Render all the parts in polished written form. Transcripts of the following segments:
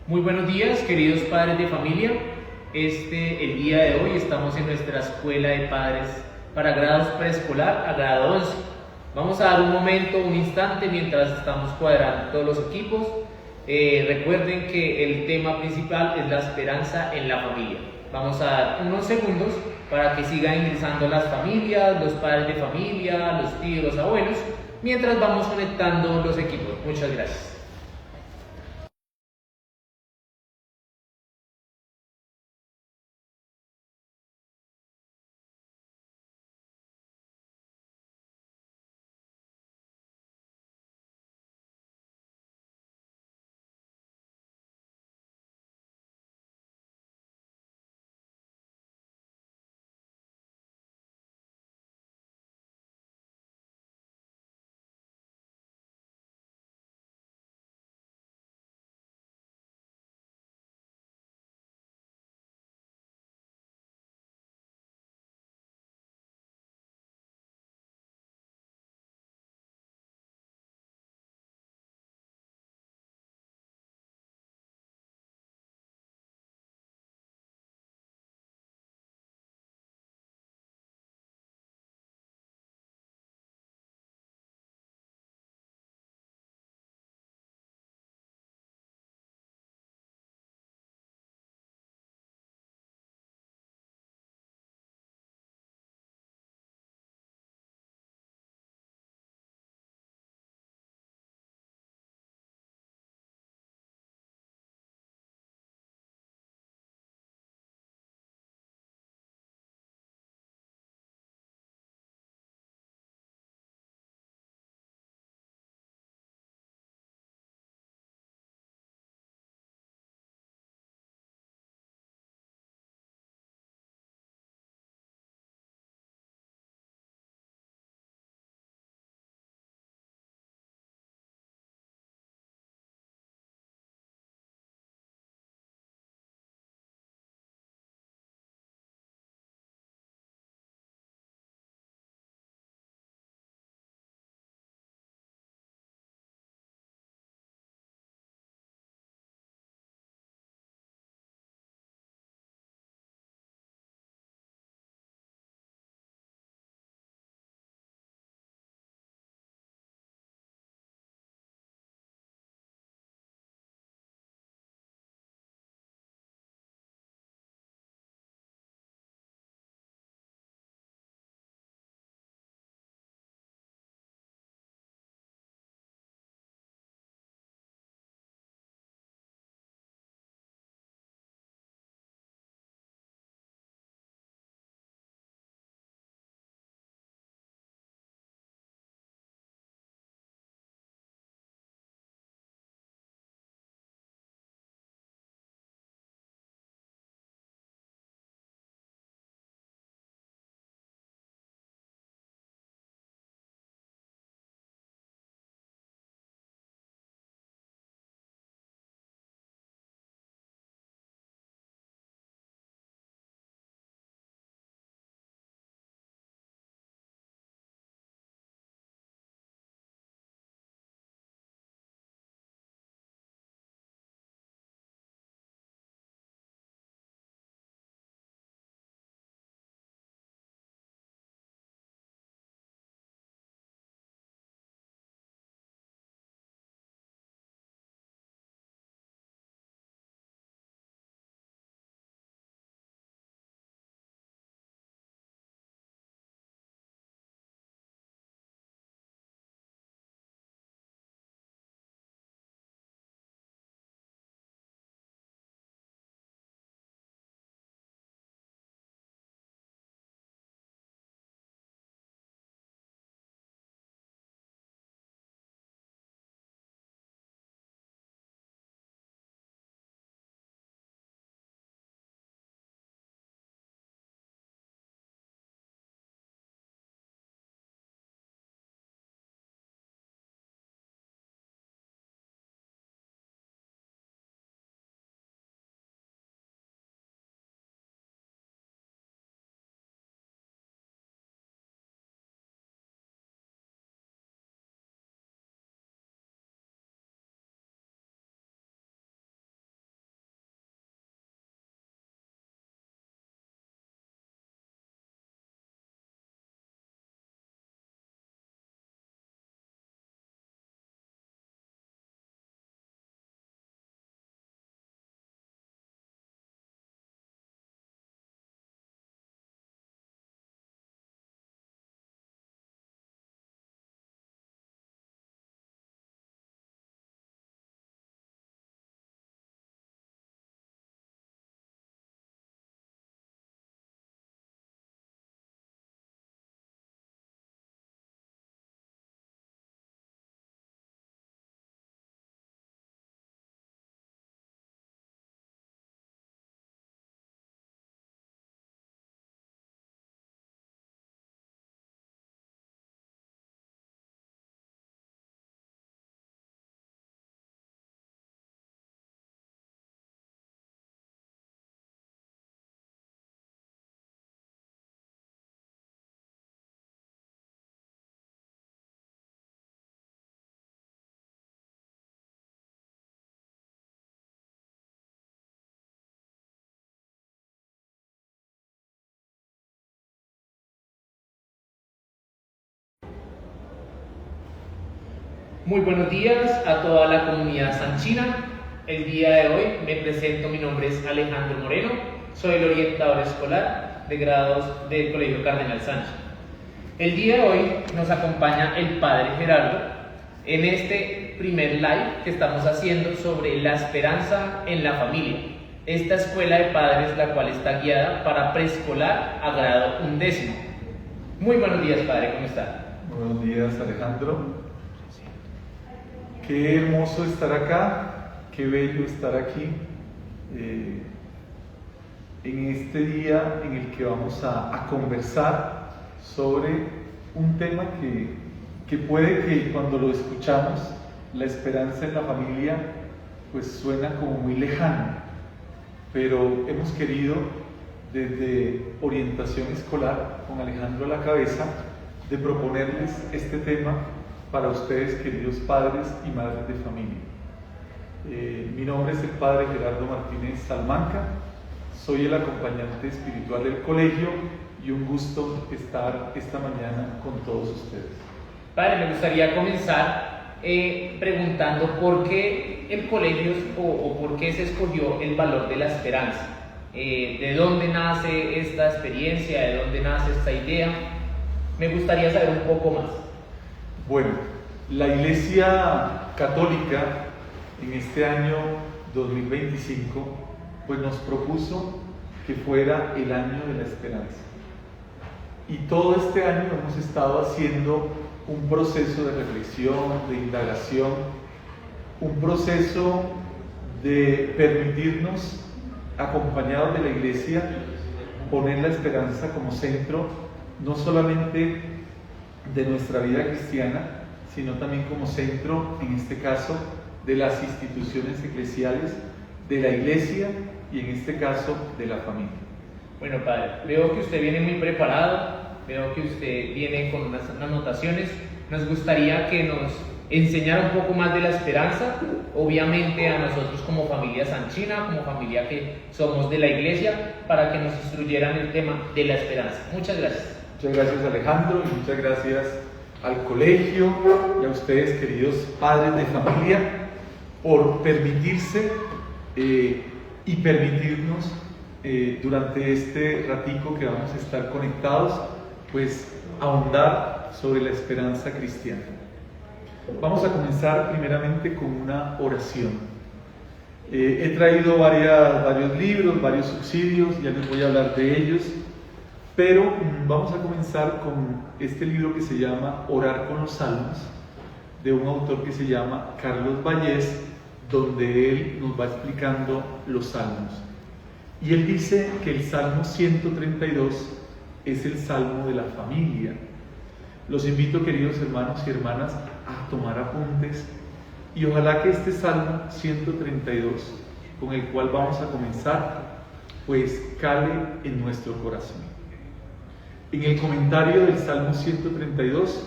Muy buenos días, queridos padres de familia. El día de hoy estamos en nuestra escuela de padres para grados preescolar a grado 11. Vamos a dar un momento, un instante mientras estamos cuadrando todos los equipos. Recuerden que el tema principal es la esperanza en la familia. Vamos a dar unos segundos para que sigan ingresando las familias, los padres de familia, los tíos, los abuelos, mientras vamos conectando los equipos. Muchas gracias. Muy buenos días a toda la comunidad sanchina. El día de hoy me presento, mi nombre es Alejandro Moreno, soy el orientador escolar de grados del Colegio Cardenal Sánchez. El día de hoy nos acompaña el Padre Gerardo en este primer live que estamos haciendo sobre la esperanza en la familia. Esta escuela de padres, la cual está guiada para preescolar a grado 11. Muy buenos días, Padre, ¿cómo está? Buenos días, Alejandro. Qué hermoso estar acá, qué bello estar aquí, en este día en el que vamos a conversar sobre un tema que puede que cuando lo escuchamos, la esperanza en la familia, pues suena como muy lejano, pero hemos querido desde orientación escolar, con Alejandro a la cabeza, de proponerles este tema para ustedes, queridos padres y madres de familia. Mi nombre es el Padre Gerardo Martínez Salamanca, soy el acompañante espiritual del colegio y un gusto estar esta mañana con todos ustedes. Padre, me gustaría comenzar preguntando por qué el colegio o por qué se escogió el valor de la esperanza. ¿De dónde nace esta experiencia? ¿De dónde nace esta idea? Me gustaría saber un poco más. Bueno, la Iglesia Católica en este año 2025 pues nos propuso que fuera el año de la esperanza. Y todo este año hemos estado haciendo un proceso de reflexión, de indagación, un proceso de permitirnos, acompañados de la Iglesia, poner la esperanza como centro, no solamente de nuestra vida cristiana, sino también como centro, en este caso, de las instituciones eclesiales, de la Iglesia y en este caso de la familia. Bueno, Padre, veo que usted viene muy preparado, veo que usted viene con unas anotaciones. Nos gustaría que nos enseñara un poco más de la esperanza, obviamente a nosotros como familia sanchina, como familia que somos de la Iglesia, para que nos instruyeran el tema de la esperanza. Muchas gracias. Muchas gracias, Alejandro, y muchas gracias al colegio y a ustedes, queridos padres de familia, por permitirse y permitirnos durante este ratico que vamos a estar conectados, pues ahondar sobre la esperanza cristiana. Vamos a comenzar primeramente con una oración. He traído varios libros, varios subsidios, ya les voy a hablar de ellos. Pero vamos a comenzar con este libro que se llama Orar con los Salmos, de un autor que se llama Carlos Vallés, donde él nos va explicando los salmos. Y él dice que el Salmo 132 es el salmo de la familia. Los invito, queridos hermanos y hermanas, a tomar apuntes y ojalá que este Salmo 132, con el cual vamos a comenzar, pues cale en nuestro corazón. En el comentario del Salmo 132,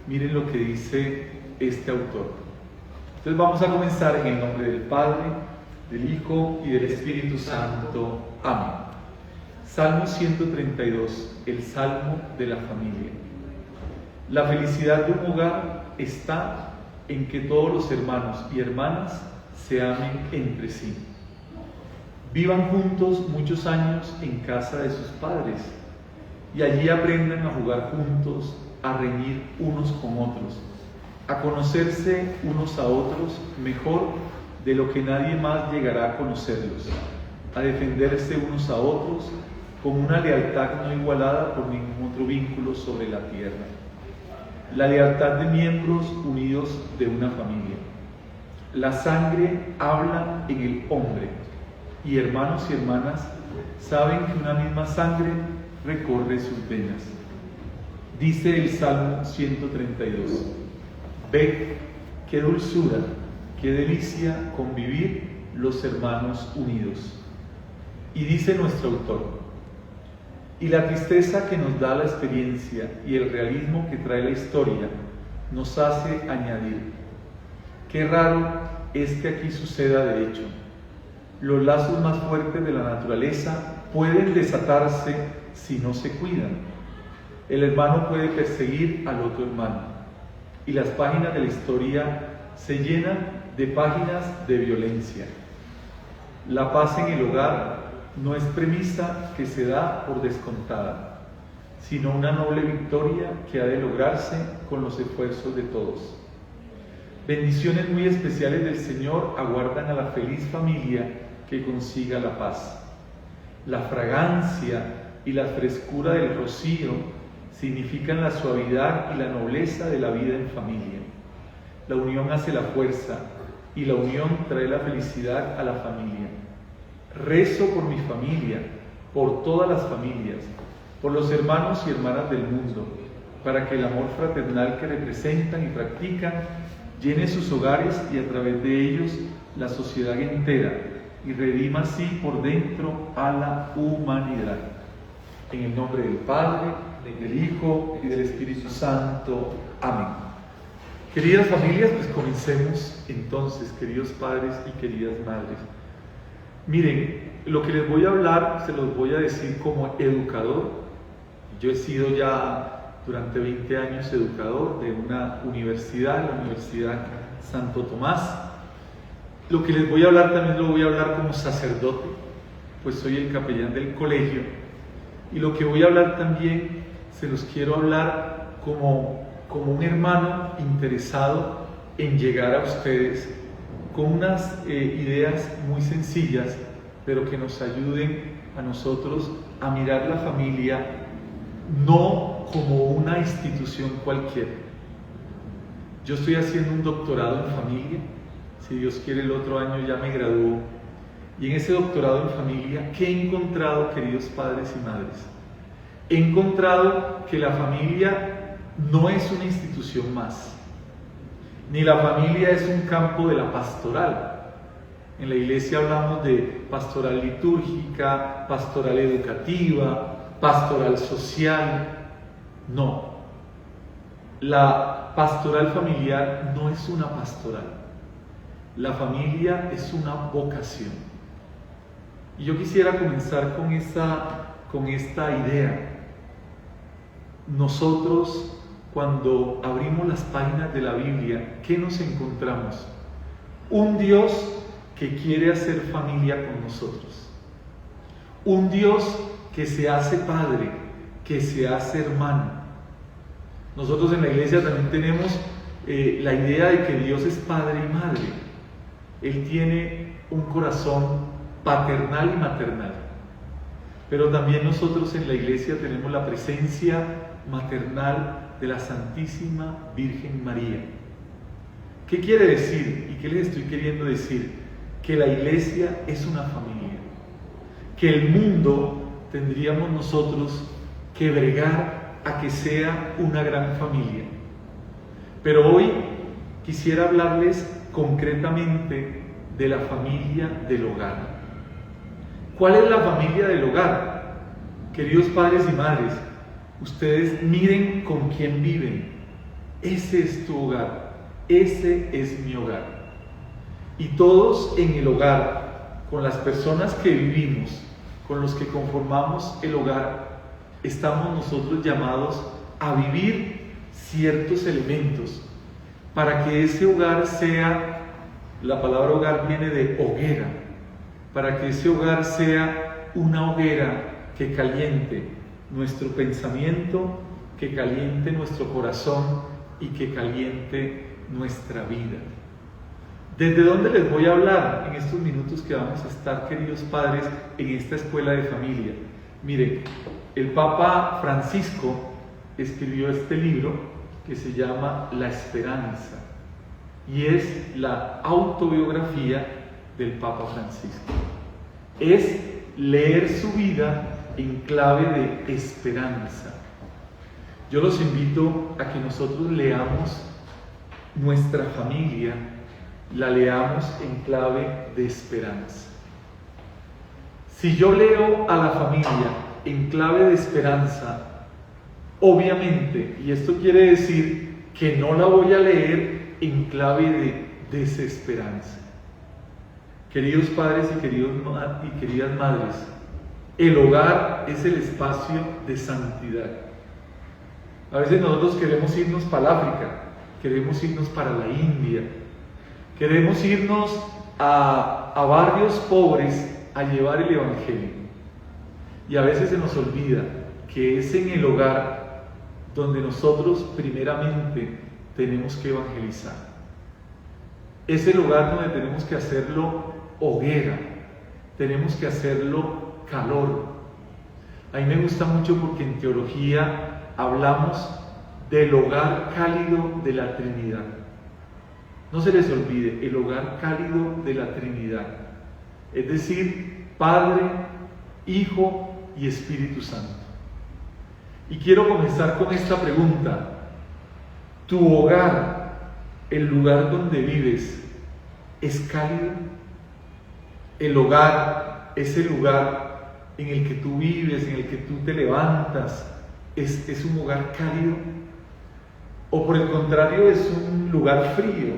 miren lo que dice este autor. Entonces vamos a comenzar en el nombre del Padre, del Hijo y del Espíritu Santo. Amén. Salmo 132, el Salmo de la familia. La felicidad de un hogar está en que todos los hermanos y hermanas se amen entre sí. Vivan juntos muchos años en casa de sus padres y allí aprendan a jugar juntos, a reñir unos con otros, a conocerse unos a otros mejor de lo que nadie más llegará a conocerlos, a defenderse unos a otros con una lealtad no igualada por ningún otro vínculo sobre la tierra. La lealtad de miembros unidos de una familia. La sangre habla en el hombre, y hermanos y hermanas saben que una misma sangre recorre sus venas. Dice el Salmo 132, ve qué dulzura, qué delicia convivir los hermanos unidos. Y dice nuestro autor, y la tristeza que nos da la experiencia y el realismo que trae la historia nos hace añadir, qué raro es que aquí suceda de hecho. Los lazos más fuertes de la naturaleza pueden desatarse si no se cuidan. El hermano puede perseguir al otro hermano. y las páginas de la historia se llenan de páginas de violencia. La paz en el hogar no es premisa que se da por descontada, sino una noble victoria que ha de lograrse con los esfuerzos de todos. Bendiciones muy especiales del Señor aguardan a la feliz familia que consiga la paz. La fragancia y la frescura del rocío significan la suavidad y la nobleza de la vida en familia. La unión hace la fuerza y la unión trae la felicidad a la familia. Rezo por mi familia, por todas las familias, por los hermanos y hermanas del mundo, para que el amor fraternal que representan y practican llene sus hogares y a través de ellos la sociedad entera y redima así por dentro a la humanidad. En el nombre del Padre, del Hijo y del Espíritu Santo. Amén. Queridas familias, pues comencemos entonces, queridos padres y queridas madres. Miren, lo que les voy a hablar se los voy a decir como educador. Yo he sido ya durante 20 años educador de una universidad, la Universidad Santo Tomás. Lo que les voy a hablar también lo voy a hablar como sacerdote, pues soy el capellán del colegio. Y lo que voy a hablar también se los quiero hablar como un hermano interesado en llegar a ustedes con unas ideas muy sencillas, pero que nos ayuden a nosotros a mirar la familia no como una institución cualquiera. Yo estoy haciendo un doctorado en familia, si Dios quiere el otro año ya me gradúo, y en ese doctorado en familia, ¿qué he encontrado, queridos padres y madres? He encontrado que la familia no es una institución más, ni la familia es un campo de la pastoral. En la iglesia hablamos de pastoral litúrgica, pastoral educativa, pastoral social. No, la pastoral familiar no es una pastoral. La familia es una vocación. Y yo quisiera comenzar con esta idea. Nosotros, cuando abrimos las páginas de la Biblia, ¿qué nos encontramos? Un Dios que quiere hacer familia con nosotros. Un Dios que se hace padre, que se hace hermano. Nosotros en la iglesia también tenemos la idea de que Dios es padre y madre. Él tiene un corazón paternal y maternal. Pero también nosotros en la iglesia tenemos la presencia maternal de la Santísima Virgen María. ¿Qué quiere decir y qué les estoy queriendo decir? Que la iglesia es una familia, que el mundo tendríamos nosotros que bregar a que sea una gran familia. Pero hoy quisiera hablarles concretamente de la familia del hogar. ¿Cuál es la familia del hogar? Queridos padres y madres, ustedes miren con quién viven. Ese es tu hogar, ese es mi hogar. Y todos en el hogar, con las personas que vivimos, con los que conformamos el hogar, estamos nosotros llamados a vivir ciertos elementos para que ese hogar sea, la palabra hogar viene de hoguera, para que ese hogar sea una hoguera que caliente nuestro pensamiento, que caliente nuestro corazón y que caliente nuestra vida. ¿Desde dónde les voy a hablar en estos minutos que vamos a estar, queridos padres, en esta escuela de familia? Miren, el Papa Francisco escribió este libro que se llama La Esperanza y es la autobiografía del Papa Francisco. Es leer su vida en clave de esperanza. Yo los invito a que nosotros leamos nuestra familia, la leamos en clave de esperanza. Si yo leo a la familia en clave de esperanza, obviamente, y esto quiere decir que no la voy a leer en clave de desesperanza. Queridos padres y queridas madres, el hogar es el espacio de santidad. A veces nosotros queremos irnos para el África, queremos irnos para la India, queremos irnos a barrios pobres a llevar el Evangelio. Y a veces se nos olvida que es en el hogar donde nosotros primeramente tenemos que evangelizar. Es el lugar donde tenemos que hacerlo hoguera, tenemos que hacerlo calor. A mí me gusta mucho porque en teología hablamos del hogar cálido de la Trinidad. No se les olvide, el hogar cálido de la Trinidad. Es decir, Padre, Hijo y Espíritu Santo. Y quiero comenzar con esta pregunta. ¿Tu hogar, el lugar donde vives, es cálido? El hogar, ese lugar en el que tú vives, en el que tú te levantas, ¿es un hogar cálido? ¿O por el contrario es un lugar frío?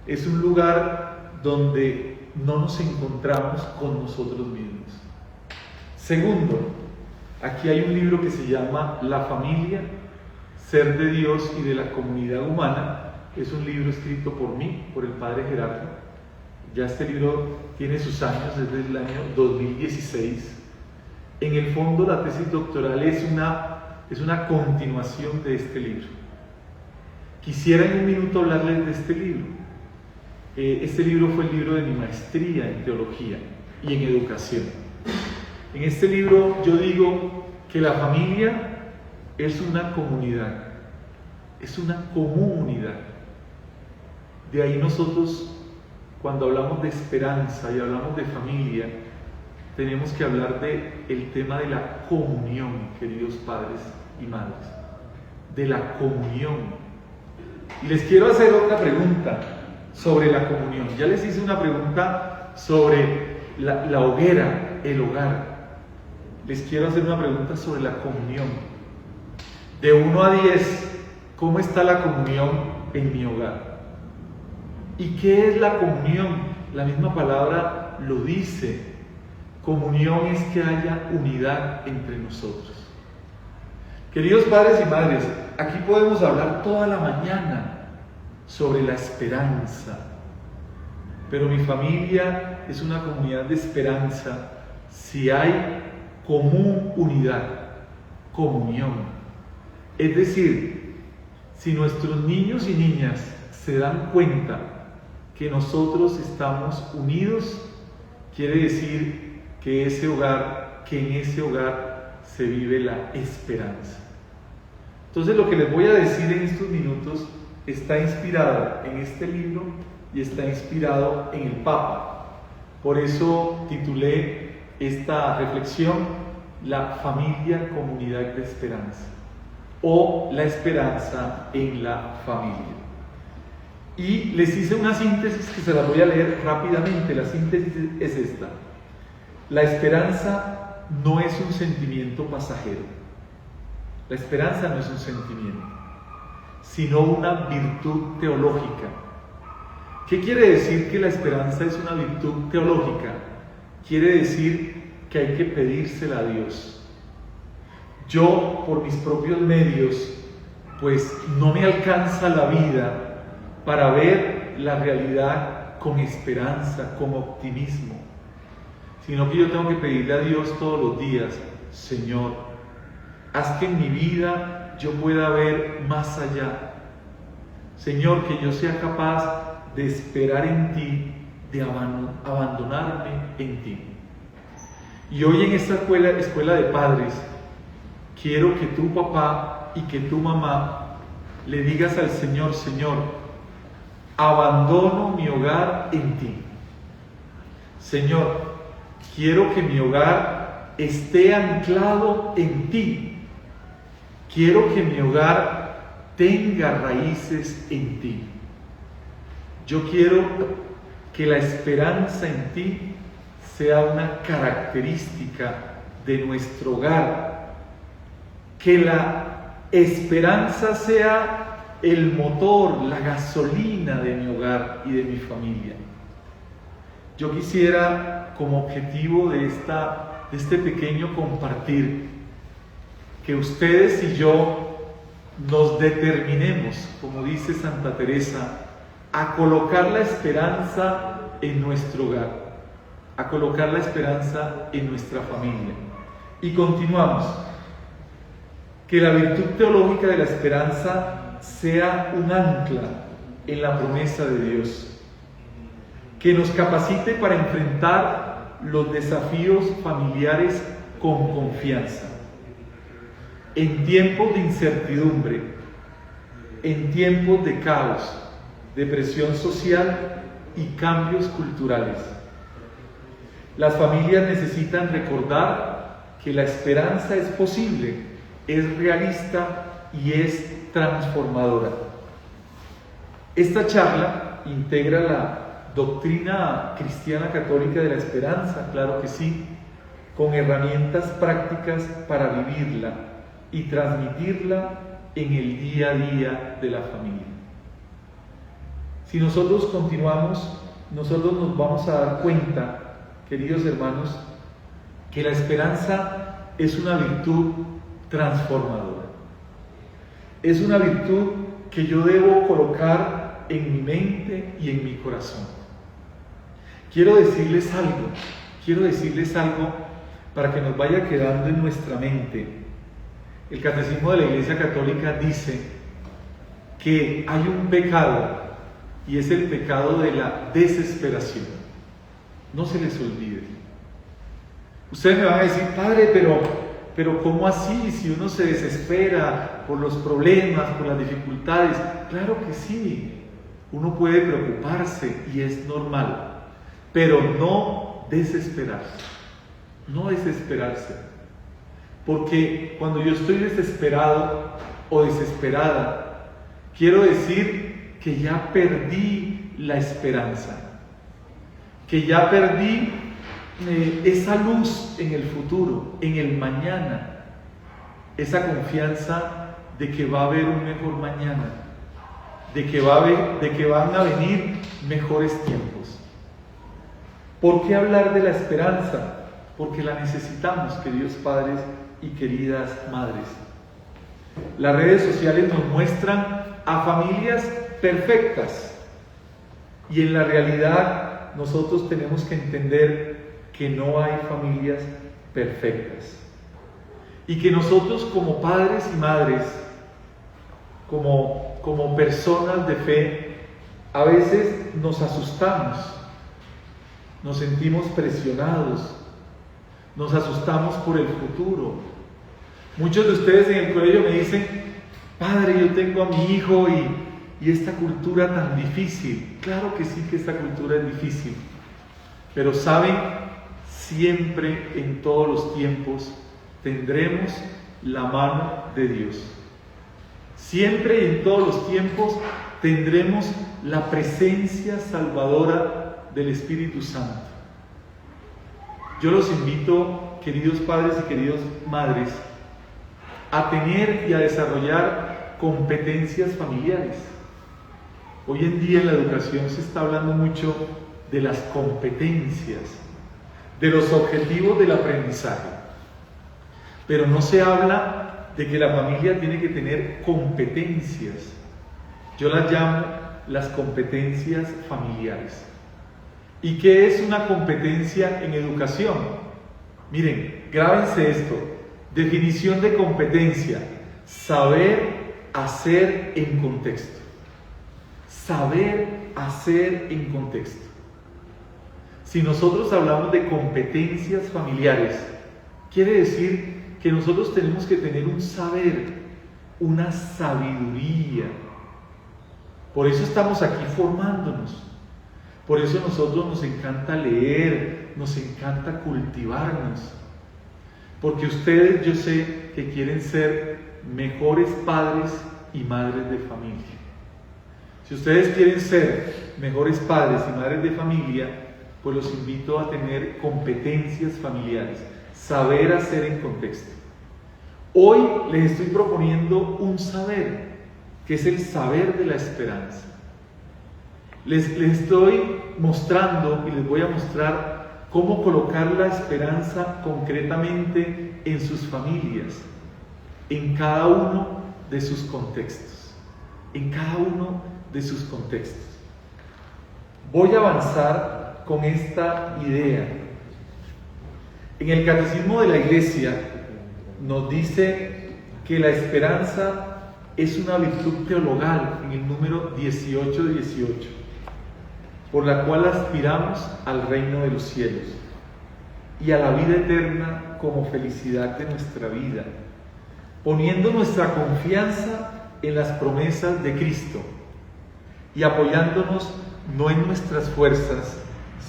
Es un lugar donde no nos encontramos con nosotros mismos. Segundo, aquí hay un libro que se llama La familia, ser de Dios y de la comunidad humana. Es un libro escrito por mí, por el padre Gerardo. Ya este libro tiene sus años, desde el año 2016. En el fondo la tesis doctoral es una continuación de este libro. Quisiera en un minuto hablarles de este libro. Este libro fue el libro de mi maestría en teología y en educación. En este libro yo digo que la familia es una comunidad, es una comunidad. De ahí nosotros, cuando hablamos de esperanza y hablamos de familia, tenemos que hablar del tema de la comunión, queridos padres y madres, de la comunión. Y les quiero hacer otra pregunta sobre la comunión. Ya les hice una pregunta sobre la hoguera, el hogar. Les quiero hacer una pregunta sobre la comunión. De 1 a 10, ¿cómo está la comunión en mi hogar? ¿Y qué es la comunión? La misma palabra lo dice. Comunión es que haya unidad entre nosotros. Queridos padres y madres, aquí podemos hablar toda la mañana sobre la esperanza. Pero mi familia es una comunidad de esperanza si hay común unidad, comunión. Es decir, si nuestros niños y niñas se dan cuenta que nosotros estamos unidos, quiere decir que en ese hogar se vive la esperanza. Entonces lo que les voy a decir en estos minutos está inspirado en este libro y está inspirado en el Papa. Por eso titulé esta reflexión La familia, comunidad de esperanza, o la esperanza en la familia. Y les hice una síntesis que se la voy a leer rápidamente. La síntesis es esta: la esperanza no es un sentimiento pasajero. La esperanza no es un sentimiento, sino una virtud teológica. ¿Qué quiere decir que la esperanza es una virtud teológica? Quiere decir que hay que pedírsela a Dios. Yo, por mis propios medios, pues no me alcanza la vida para ver la realidad con esperanza, con optimismo, sino que yo tengo que pedirle a Dios todos los días: Señor, haz que en mi vida yo pueda ver más allá. Señor, que yo sea capaz de esperar en ti, de abandonarme en ti. Y hoy en esta escuela de padres, quiero que tu papá y que tu mamá le digas al Señor: Señor, abandono mi hogar en ti. Señor, quiero que mi hogar esté anclado en ti. Quiero que mi hogar tenga raíces en ti. Yo quiero que la esperanza en ti sea una característica de nuestro hogar. Que la esperanza sea el motor, la gasolina de mi hogar y de mi familia. Yo quisiera, como objetivo de este pequeño compartir, que ustedes y yo nos determinemos, como dice Santa Teresa, a colocar la esperanza en nuestro hogar, a colocar la esperanza en nuestra familia. Y continuamos. Que la virtud teológica de la esperanza sea un ancla en la promesa de Dios, que nos capacite para enfrentar los desafíos familiares con confianza, en tiempos de incertidumbre, en tiempos de caos, de presión social y cambios culturales. Las familias necesitan recordar que la esperanza es posible, es realista y es transformadora. Esta charla integra la doctrina cristiana católica de la esperanza, claro que sí, con herramientas prácticas para vivirla y transmitirla en el día a día de la familia. Si nosotros continuamos, nosotros nos vamos a dar cuenta, queridos hermanos, que la esperanza es una virtud transformadora. Es una virtud que yo debo colocar en mi mente y en mi corazón. Quiero decirles algo para que nos vaya quedando en nuestra mente. El Catecismo de la Iglesia Católica dice que hay un pecado y es el pecado de la desesperación. No se les olvide. Ustedes me van a decir, padre, pero ¿cómo así? Si uno se desespera por los problemas, por las dificultades. Claro que sí, uno puede preocuparse y es normal, pero no desesperarse, porque cuando yo estoy desesperado o desesperada, quiero decir que ya perdí la esperanza, que ya perdí esa luz en el futuro, en el mañana, esa confianza de que va a haber un mejor mañana, de que van a venir mejores tiempos. ¿Por qué hablar de la esperanza? Porque la necesitamos, queridos padres y queridas madres. Las redes sociales nos muestran a familias perfectas y en la realidad nosotros tenemos que entender que no hay familias perfectas y que nosotros como padres y madres, como personas de fe, a veces nos asustamos, nos sentimos presionados, nos asustamos por el futuro. Muchos de ustedes en el colegio me dicen, padre, yo tengo a mi hijo y esta cultura tan difícil. Claro que sí que esta cultura es difícil, pero saben, siempre en todos los tiempos tendremos la mano de Dios. Siempre y en todos los tiempos tendremos la presencia salvadora del Espíritu Santo. Yo los invito, queridos padres y queridas madres, a tener y a desarrollar competencias familiares. Hoy en día en la educación se está hablando mucho de las competencias, de los objetivos del aprendizaje, pero no se habla de que la familia tiene que tener competencias. Yo las llamo las competencias familiares. ¿Y qué es una competencia en educación? Miren, grábense esto. Definición de competencia: saber hacer en contexto. Saber hacer en contexto. Si nosotros hablamos de competencias familiares, quiere decir que nosotros tenemos que tener un saber, una sabiduría. Por eso estamos aquí formándonos. Por eso a nosotros nos encanta leer, nos encanta cultivarnos. Porque ustedes, yo sé que quieren ser mejores padres y madres de familia. Si ustedes quieren ser mejores padres y madres de familia, pues los invito a tener competencias familiares, saber hacer en contexto. Hoy les estoy proponiendo un saber, que es el saber de la esperanza. Les estoy mostrando y les voy a mostrar cómo colocar la esperanza concretamente en sus familias, en cada uno de sus contextos. En cada uno de sus contextos. Voy a avanzar con esta idea. En el Catecismo de la Iglesia nos dice que la esperanza es una virtud teologal en el número 1818, por la cual aspiramos al reino de los cielos y a la vida eterna como felicidad de nuestra vida, poniendo nuestra confianza en las promesas de Cristo y apoyándonos no en nuestras fuerzas,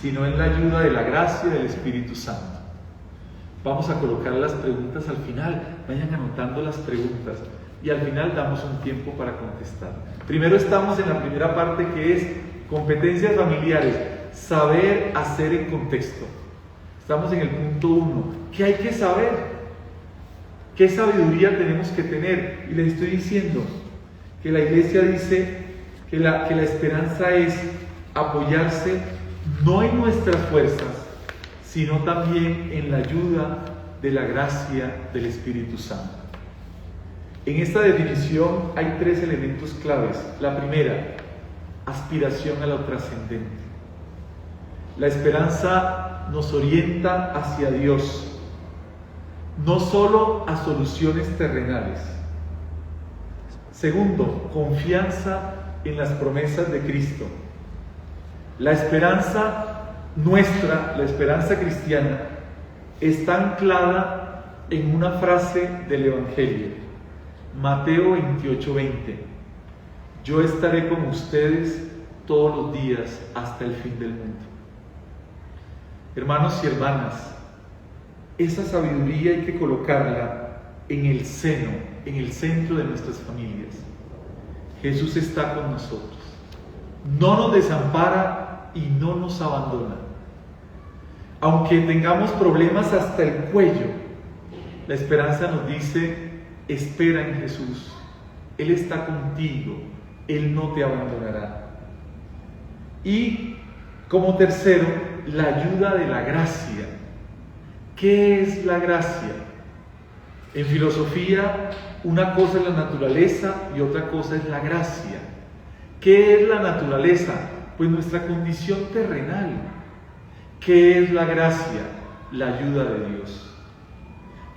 sino en la ayuda de la gracia del Espíritu Santo. Vamos a colocar las preguntas al final, vayan anotando las preguntas y al final damos un tiempo para contestar. Primero estamos en la primera parte, que es competencias familiares, saber hacer en contexto. Estamos en el punto 1. ¿Qué hay que saber? ¿Qué sabiduría tenemos que tener? Y les estoy diciendo que la Iglesia dice que la esperanza es apoyarse no en nuestras fuerzas, sino también en la ayuda de la gracia del Espíritu Santo. En esta definición hay 3 elementos claves. La primera, aspiración a lo trascendente. La esperanza nos orienta hacia Dios, no solo a soluciones terrenales. Segundo, confianza en las promesas de Cristo. La esperanza nuestra, la esperanza cristiana, está anclada en una frase del Evangelio, Mateo 28:20. Yo estaré con ustedes todos los días hasta el fin del mundo. Hermanos y hermanas, esa sabiduría hay que colocarla en el seno, en el centro de nuestras familias. Jesús está con nosotros, no nos desampara y no nos abandona. Aunque tengamos problemas hasta el cuello, la esperanza nos dice: espera en Jesús, Él está contigo, Él no te abandonará. Y como tercero, la ayuda de la gracia. ¿Qué es la gracia? En filosofía, una cosa es la naturaleza y otra cosa es la gracia. ¿Qué es la naturaleza? Pues nuestra condición terrenal. ¿Qué es la gracia? La ayuda de Dios.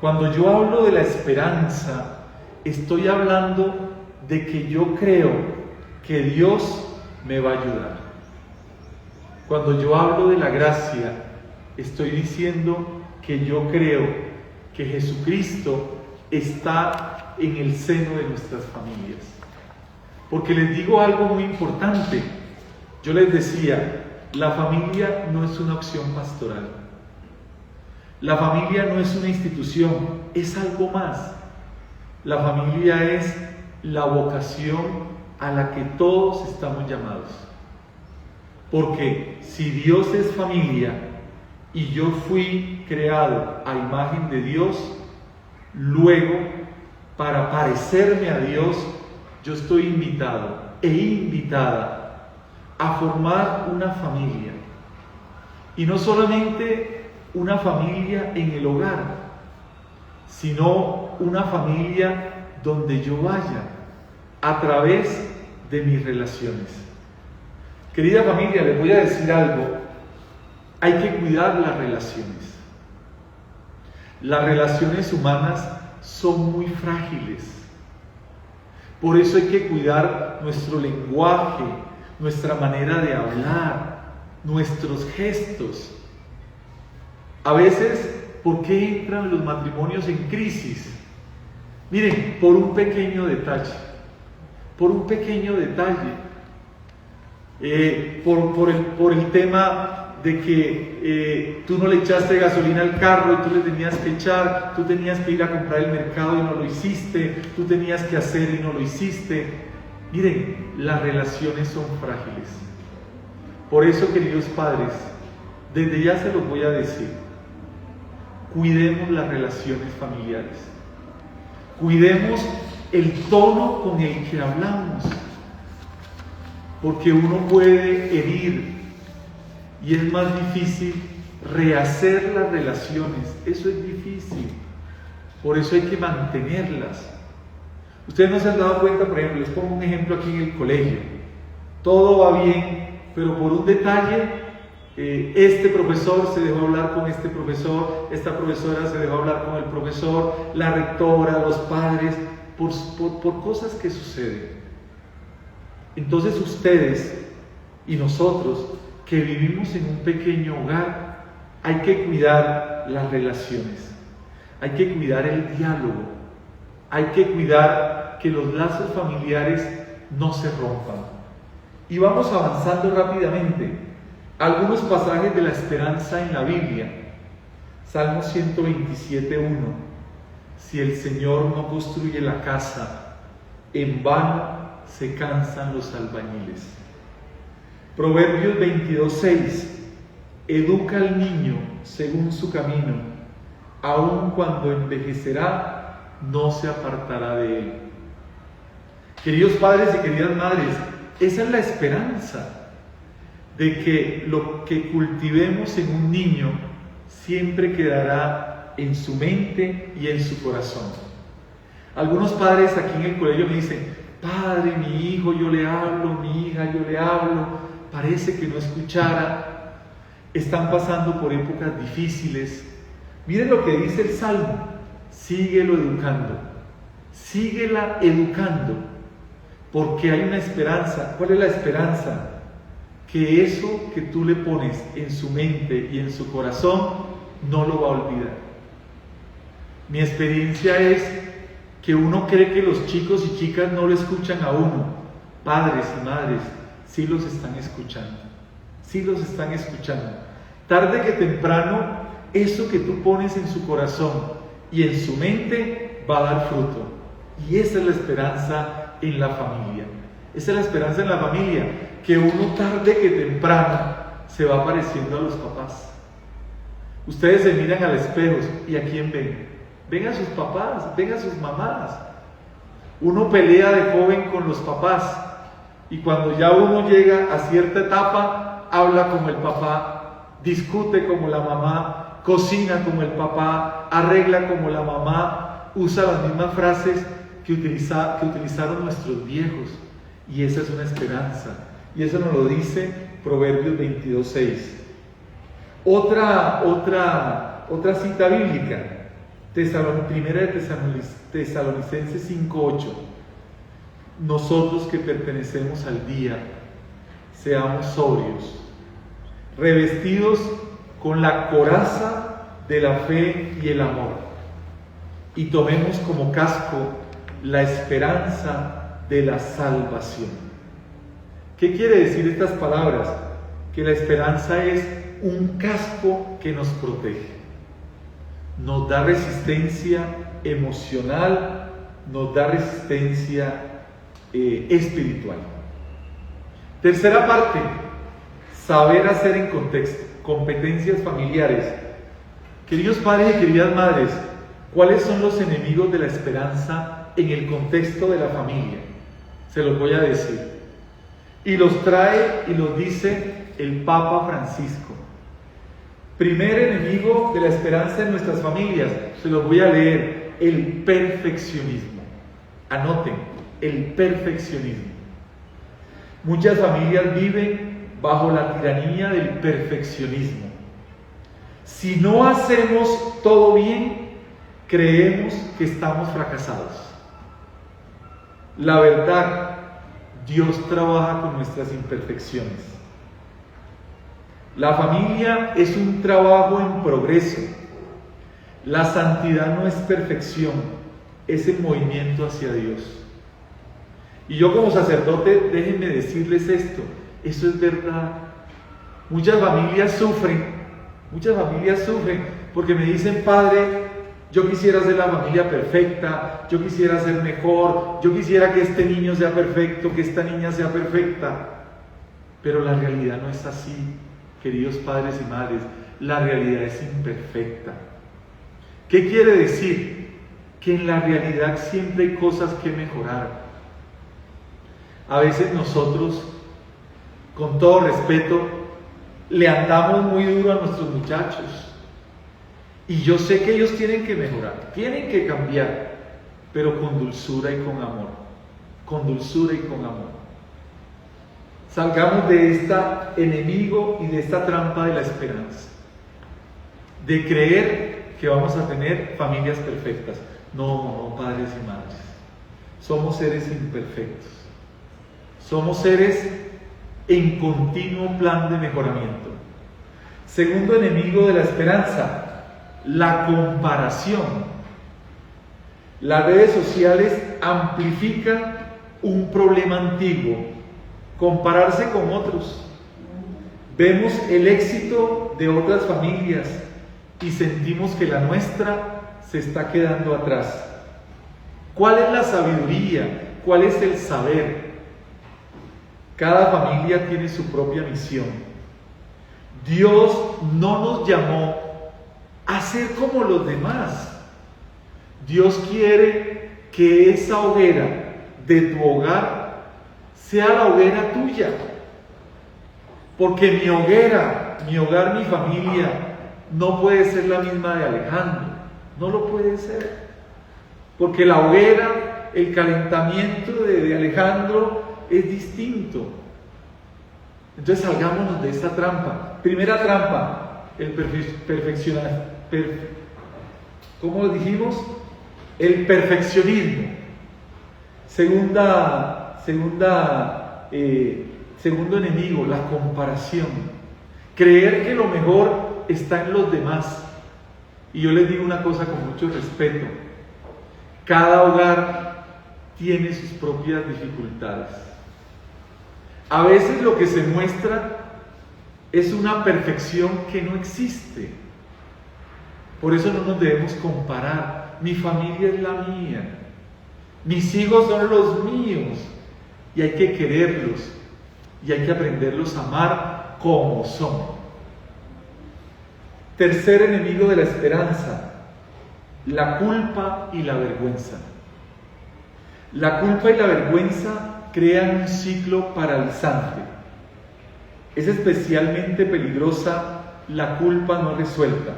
Cuando yo hablo de la esperanza, estoy hablando de que yo creo que Dios me va a ayudar. Cuando yo hablo de la gracia, estoy diciendo que yo creo que Jesucristo está en el seno de nuestras familias. Porque les digo algo muy importante. Yo les decía, la familia no es una opción pastoral. La familia no es una institución, es algo más. La familia es la vocación a la que todos estamos llamados. Porque si Dios es familia y yo fui creado a imagen de Dios, luego, para parecerme a Dios, yo estoy invitado e invitada a formar una familia. Y no solamente una familia en el hogar, sino una familia donde yo vaya, a través de mis relaciones. Querida familia, les voy a decir algo. Hay que cuidar las relaciones. Las relaciones humanas son muy frágiles. Por eso hay que cuidar nuestro lenguaje, nuestra manera de hablar, nuestros gestos. A veces, ¿por qué entran los matrimonios en crisis? Miren, por un pequeño detalle. Por un pequeño detalle. Por el tema de que tú no le echaste gasolina al carro y tú le tenías que echar, tú tenías que ir a comprar el mercado y no lo hiciste, tú tenías que hacer y no lo hiciste. Miren, las relaciones son frágiles. Por eso, queridos padres, desde ya se los voy a decir, cuidemos las relaciones familiares, cuidemos el tono con el que hablamos, porque uno puede herir y es más difícil rehacer las relaciones. Eso es difícil, por eso hay que mantenerlas. Ustedes no se han dado cuenta, por ejemplo, les pongo un ejemplo aquí en el colegio. Todo va bien, pero por un detalle, este profesor se dejó hablar con este profesor, esta profesora se dejó hablar con el profesor, la rectora, los padres, por cosas que suceden. Entonces ustedes y nosotros que vivimos en un pequeño hogar, hay que cuidar las relaciones, hay que cuidar el diálogo, hay que cuidar que los lazos familiares no se rompan. Y vamos avanzando rápidamente. Algunos pasajes de la esperanza en la Biblia. Salmo 127:1. Si el Señor no construye la casa, en vano se cansan los albañiles. Proverbios 22:6. Educa al niño según su camino, aun cuando envejecerá, no se apartará de él. Queridos padres y queridas madres, esa es la esperanza, de que lo que cultivemos en un niño siempre quedará en su mente y en su corazón. Algunos padres aquí en el colegio me dicen: padre, mi hijo yo le hablo, mi hija yo le hablo, parece que no escuchara. Están pasando por épocas difíciles. Miren lo que dice el Salmo: síguelo educando, síguela educando, porque hay una esperanza. ¿Cuál es la esperanza? Que eso que tú le pones en su mente y en su corazón no lo va a olvidar. Mi experiencia es que uno cree que los chicos y chicas no lo escuchan a uno. Padres y madres, sí los están escuchando, sí los están escuchando. Tarde que temprano, eso que tú pones en su corazón y en su mente va a dar fruto. Y esa es la esperanza en la familia. Esa es la esperanza en la familia, que uno tarde que temprano se va pareciendo a los papás. Ustedes se miran al espejo y ¿a quién ven? Ven a sus papás, ven a sus mamás. Uno pelea de joven con los papás y cuando ya uno llega a cierta etapa, habla como el papá, discute como la mamá, cocina como el papá, arregla como la mamá, usa las mismas frases que utilizaron nuestros viejos. Y esa es una esperanza. Y eso nos lo dice Proverbios 22:6. Otra cita bíblica, Primera de Tesalonicenses 5:8. Nosotros que pertenecemos al día, seamos sobrios, revestidos con la coraza de la fe y el amor, y tomemos como casco la esperanza de la salvación. ¿Qué quiere decir estas palabras? Que la esperanza es un casco que nos protege, nos da resistencia emocional, nos da resistencia espiritual. Tercera parte, saber hacer en contexto, competencias familiares. Queridos padres y queridas madres, ¿cuáles son los enemigos de la esperanza en el contexto de la familia? Se los voy a decir. Y los trae y los dice el Papa Francisco. Primer enemigo de la esperanza en nuestras familias, se los voy a leer: el perfeccionismo. Anoten, el perfeccionismo. Muchas familias viven bajo la tiranía del perfeccionismo. Si no hacemos todo bien, creemos que estamos fracasados. La verdad, Dios trabaja con nuestras imperfecciones. La familia es un trabajo en progreso. La santidad no es perfección, es el movimiento hacia Dios. Y yo como sacerdote, déjenme decirles esto, eso es verdad. Muchas familias sufren porque me dicen: padre, yo quisiera ser la familia perfecta, yo quisiera ser mejor, yo quisiera que este niño sea perfecto, que esta niña sea perfecta. Pero la realidad no es así, queridos padres y madres, la realidad es imperfecta. ¿Qué quiere decir? Que en la realidad siempre hay cosas que mejorar. A veces nosotros, con todo respeto, le andamos muy duro a nuestros muchachos. Y yo sé que ellos tienen que mejorar, tienen que cambiar. pero con dulzura y con amor. Con dulzura y con amor. Salgamos de este enemigo y de esta trampa de la esperanza. De creer que vamos a tener familias perfectas. No, padres y madres. Somos seres imperfectos. Somos seres en continuo plan de mejoramiento. Segundo enemigo de la esperanza, la comparación. Las redes sociales amplifican un problema antiguo, compararse con otros. Vemos el éxito de otras familias y sentimos que la nuestra se está quedando atrás. ¿Cuál es la sabiduría? ¿Cuál es el saber? Cada familia tiene su propia misión. Dios no nos llamó a ser como los demás. Dios quiere que esa hoguera de tu hogar sea la hoguera tuya. Porque mi hoguera, mi hogar, mi familia, no puede ser la misma de Alejandro. No lo puede ser. Porque la hoguera, el calentamiento de Alejandro es distinto. Entonces salgámonos de esta trampa. Primera trampa, el perfeccionar. ¿Cómo lo dijimos? El perfeccionismo. Segundo enemigo, la comparación. Creer que lo mejor está en los demás. Y yo les digo una cosa con mucho respeto. Cada hogar tiene sus propias dificultades. A veces lo que se muestra es una perfección que no existe. Por eso no nos debemos comparar. Mi familia es la mía. Mis hijos son los míos. Y hay que quererlos. Y hay que aprenderlos a amar como son. Tercer enemigo de la esperanza, la culpa y la vergüenza. La culpa y la vergüenza crean un ciclo paralizante. Es especialmente peligrosa la culpa no resuelta.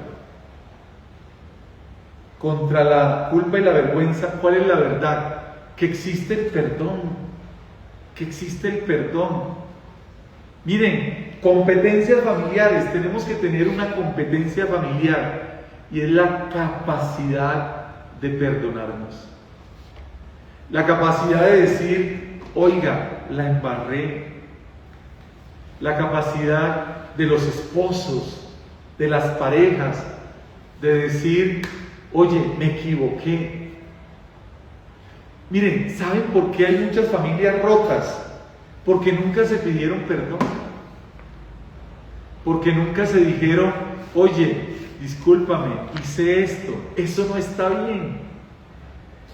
Contra la culpa y la vergüenza, ¿cuál es la verdad? Que existe el perdón. Que existe el perdón. Miren, competencias familiares. Tenemos que tener una competencia familiar y es la capacidad de perdonarnos. La capacidad de decir, oiga, la embarré. La capacidad de los esposos, de las parejas, de decir, oye, me equivoqué. Miren, ¿saben por qué hay muchas familias rotas? Porque nunca se pidieron perdón. Porque nunca se dijeron, oye, discúlpame, hice esto, eso no está bien.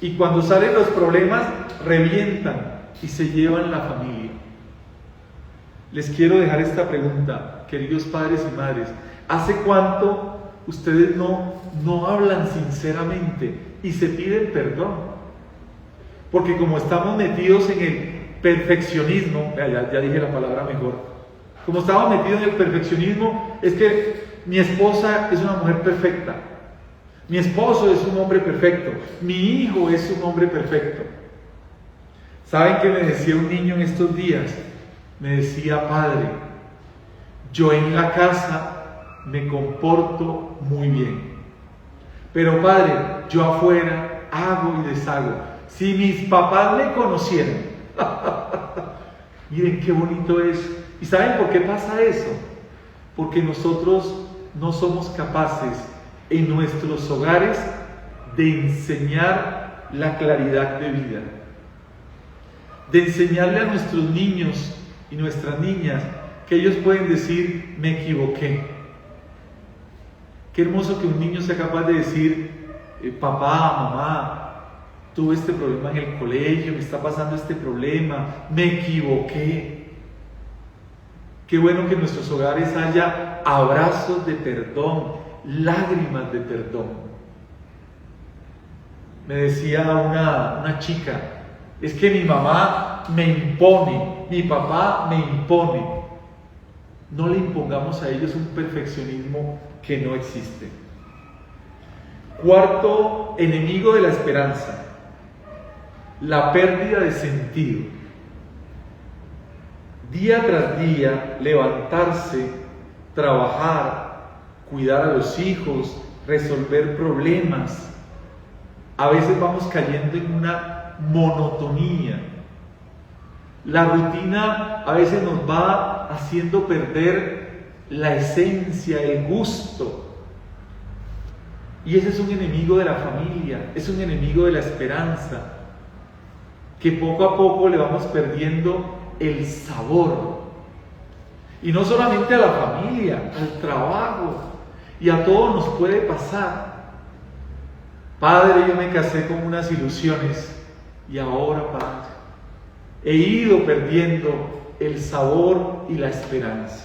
Y cuando salen los problemas, revientan y se llevan la familia. Les quiero dejar esta pregunta, queridos padres y madres. ¿Hace cuánto ustedes no hablan sinceramente y se piden perdón? Porque como estamos metidos en el perfeccionismo, ya dije la palabra mejor, como estamos metidos en el perfeccionismo, es que mi esposa es una mujer perfecta, mi esposo es un hombre perfecto, mi hijo es un hombre perfecto. ¿Saben qué me decía un niño en estos días? Me decía, padre, yo en la casa me comporto muy bien, pero padre, yo afuera hago y deshago. Si mis papás me conocieran, miren qué bonito es. ¿Y saben por qué pasa eso? Porque nosotros no somos capaces en nuestros hogares de enseñar la claridad de vida, de enseñarle a nuestros niños y nuestras niñas que ellos pueden decir, me equivoqué. Qué hermoso que un niño sea capaz de decir, papá, mamá, tuve este problema en el colegio, me está pasando este problema, me equivoqué. Qué bueno que en nuestros hogares haya abrazos de perdón, lágrimas de perdón. Me decía una chica, es que mi mamá me impone, mi papá me impone. No le impongamos a ellos un perfeccionismo que no existe. Cuarto enemigo de la esperanza, la pérdida de sentido. Día tras día, levantarse, trabajar, cuidar a los hijos, resolver problemas. A veces vamos cayendo en una monotonía. La rutina a veces nos va haciendo perder la esencia, el gusto. Y ese es un enemigo de la familia, es un enemigo de la esperanza, que poco a poco le vamos perdiendo el sabor. Y no solamente a la familia, al trabajo, y a todo nos puede pasar. Padre, yo me casé con unas ilusiones, y ahora, Padre, he ido perdiendo el sabor y la esperanza.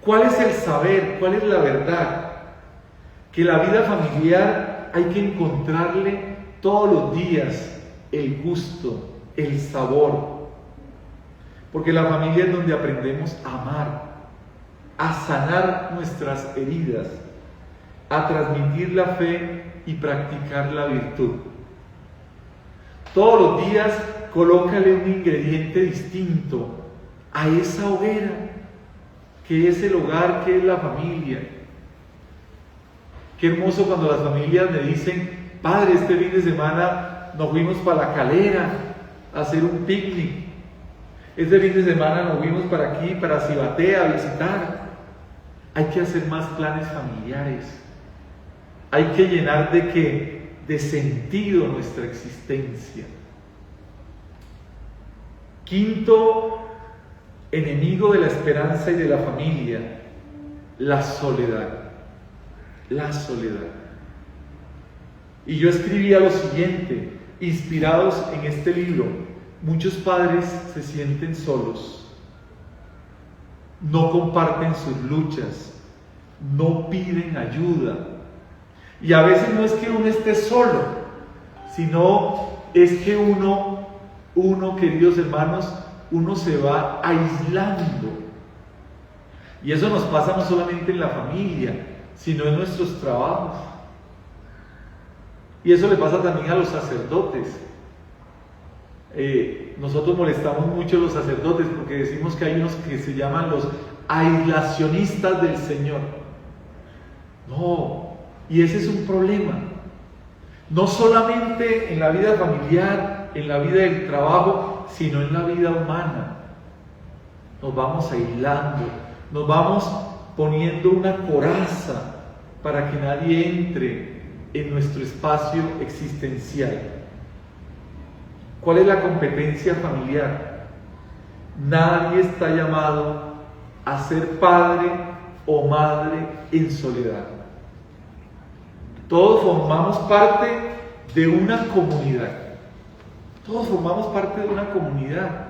¿Cuál es el saber? ¿Cuál es la verdad? Que la vida familiar hay que encontrarle todos los días el gusto, el sabor. Porque la familia es donde aprendemos a amar, a sanar nuestras heridas, a transmitir la fe y practicar la virtud. Todos los días colócale un ingrediente distinto a esa hoguera que es el hogar, que es la familia. Qué hermoso cuando las familias me dicen: Padre, este fin de semana nos fuimos para La Calera a hacer un picnic. Este fin de semana nos fuimos para aquí, para Cibaté, a visitar. Hay que hacer más planes familiares. Hay que llenar de sentido nuestra existencia. Quinto enemigo de la esperanza y de la familia: la soledad. La soledad. Y yo escribía lo siguiente, inspirados en este libro: muchos padres se sienten solos, no comparten sus luchas, no piden ayuda. Y a veces no es que uno esté solo, sino es que uno, queridos hermanos, uno se va aislando. Y eso nos pasa no solamente en la familia, sino en nuestros trabajos. Y eso le pasa también a los sacerdotes. Nosotros molestamos mucho a los sacerdotes porque decimos que hay unos que se llaman los aislacionistas del Señor. No, y ese es un problema. No solamente en la vida familiar, en la vida del trabajo, sino en la vida humana. Nos vamos aislando, nos vamos poniendo una coraza para que nadie entre en nuestro espacio existencial. ¿Cuál es la competencia familiar? Nadie está llamado a ser padre o madre en soledad. Todos formamos parte de una comunidad. Todos formamos parte de una comunidad.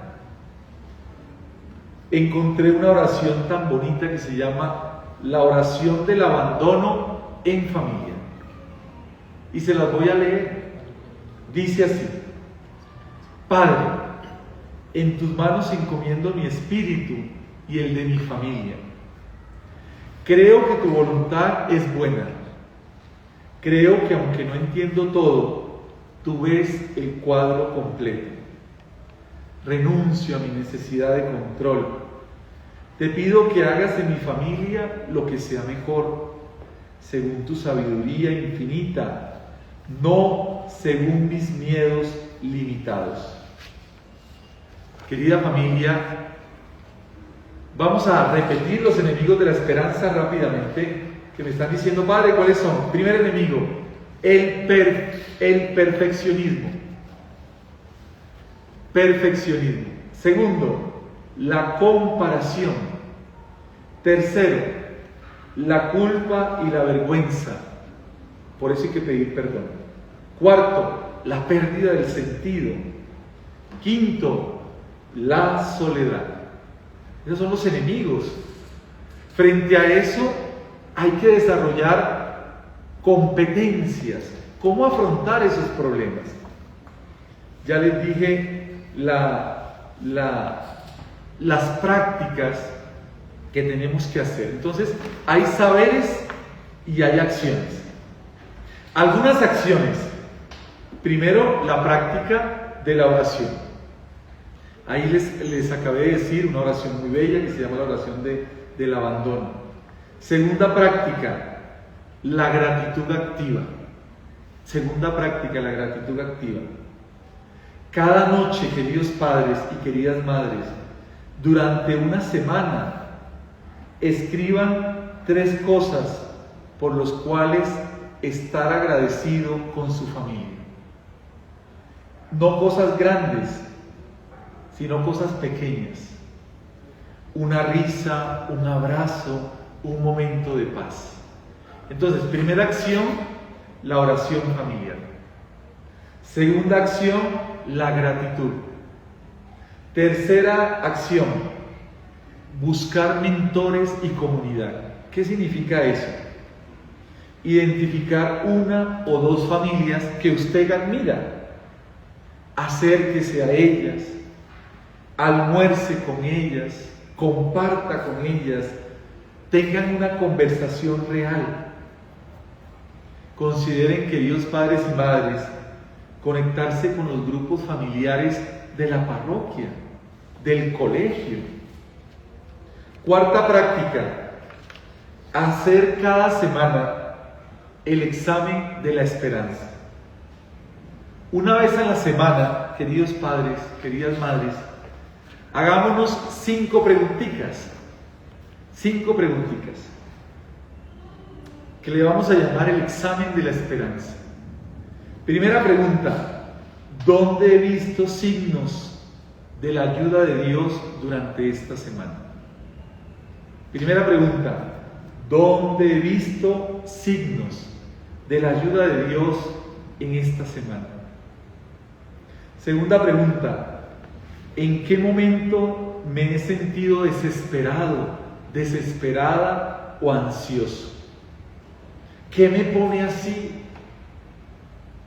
Encontré una oración tan bonita que se llama la oración del abandono en familia. Y se las voy a leer. Dice así: Padre, en tus manos encomiendo mi espíritu y el de mi familia. Creo que tu voluntad es buena. Creo que aunque no entiendo todo, tú ves el cuadro completo. Renuncio a mi necesidad de control. Te pido que hagas de mi familia lo que sea mejor, según tu sabiduría infinita, no según mis miedos limitados. Querida familia, vamos a repetir los enemigos de la esperanza rápidamente, que me están diciendo: Padre, ¿cuáles son? Primer enemigo, el perfeccionismo. Perfeccionismo. Segundo, la comparación. Tercero, la culpa y la vergüenza. Por eso hay que pedir perdón. Cuarto, la pérdida del sentido. Quinto, la soledad. Esos son los enemigos. Frente a eso hay que desarrollar competencias. ¿Cómo afrontar esos problemas? Ya les dije las prácticas que tenemos que hacer. Entonces, hay saberes y hay acciones. Algunas acciones: Primero, la práctica de la oración. Ahí les acabé de decir una oración muy bella que se llama la oración del abandono. Segunda práctica, la gratitud activa. Segunda práctica, la gratitud activa. Cada noche, queridos padres y queridas madres, durante una semana, escriban 3 cosas por las cuales estar agradecido con su familia. No cosas grandes, sino cosas pequeñas. Una risa, un abrazo, un momento de paz. Entonces, primera acción, la oración familiar. Segunda acción, la gratitud. Tercera acción, buscar mentores y comunidad. ¿Qué significa eso? Identificar 1 o 2 familias que usted admira. Acérquese a ellas, almuerce con ellas, comparta con ellas, tengan una conversación real. Consideren, queridos padres y madres, conectarse con los grupos familiares de la parroquia, del colegio. Cuarta práctica, hacer cada semana el examen de la esperanza. Una vez a la semana, queridos padres, queridas madres, hagámonos 5 preguntitas. 5 preguntitas que le vamos a llamar el examen de la esperanza. Primera pregunta: ¿dónde he visto signos de la ayuda de Dios durante esta semana? Primera pregunta: ¿dónde he visto signos de la ayuda de Dios en esta semana? Segunda pregunta: ¿en qué momento me he sentido desesperado, desesperada o ansioso? ¿Qué me pone así?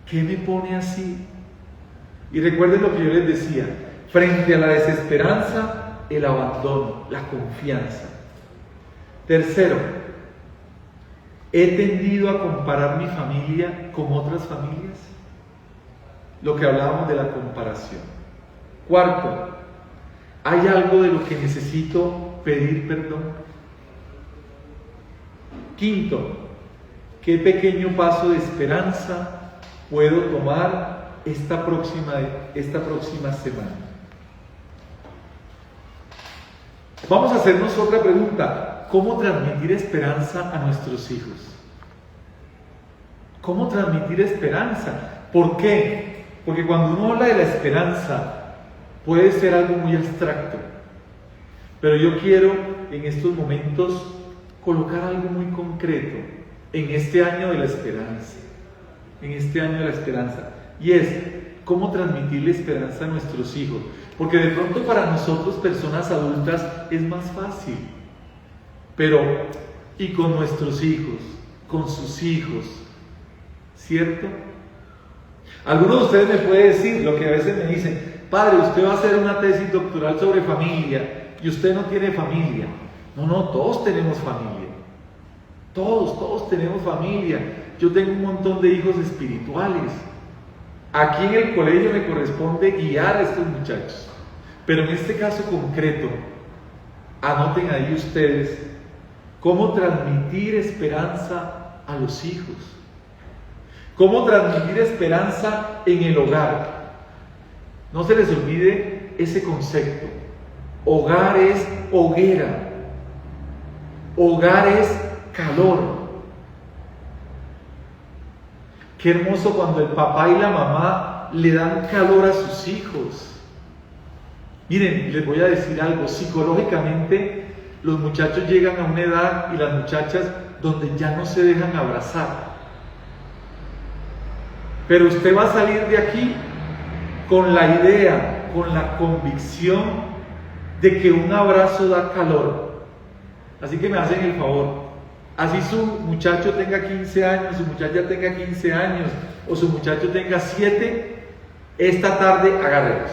¿Qué me pone así? Y recuerden lo que yo les decía: frente a la desesperanza, el abandono, la confianza. Tercero, ¿he tendido a comparar mi familia con otras familias? Lo que hablábamos de la comparación. Cuarto, ¿hay algo de lo que necesito pedir perdón? Quinto, ¿qué pequeño paso de esperanza puedo tomar esta próxima semana? Vamos a hacernos otra pregunta: ¿cómo transmitir esperanza a nuestros hijos? ¿Cómo transmitir esperanza? ¿Por qué? Porque cuando uno habla de la esperanza, puede ser algo muy abstracto. Pero yo quiero en estos momentos colocar algo muy concreto en este año de la esperanza. En este año de la esperanza. Y es, ¿cómo transmitirle esperanza a nuestros hijos? Porque de pronto para nosotros, personas adultas, es más fácil. Pero, ¿y con nuestros hijos? Con sus hijos, ¿cierto? Algunos de ustedes me pueden decir, lo que a veces me dicen: padre, usted va a hacer una tesis doctoral sobre familia y usted no tiene familia. No, todos tenemos familia. Todos tenemos familia. Yo tengo un montón de hijos espirituales. Aquí en el colegio me corresponde guiar a estos muchachos. Pero en este caso concreto, anoten ahí ustedes cómo transmitir esperanza a los hijos. Cómo transmitir esperanza en el hogar. No se les olvide ese concepto. Hogar es hoguera. Hogar es calor. Qué hermoso cuando el papá y la mamá le dan calor a sus hijos. Miren, les voy a decir algo. Psicológicamente, los muchachos llegan a una edad, y las muchachas, donde ya no se dejan abrazar. Pero usted va a salir de aquí con la idea, con la convicción de que un abrazo da calor. Así que me hacen el favor: así su muchacho tenga 15 años, su muchacha tenga 15 años o su muchacho tenga 7, esta tarde agárrenlos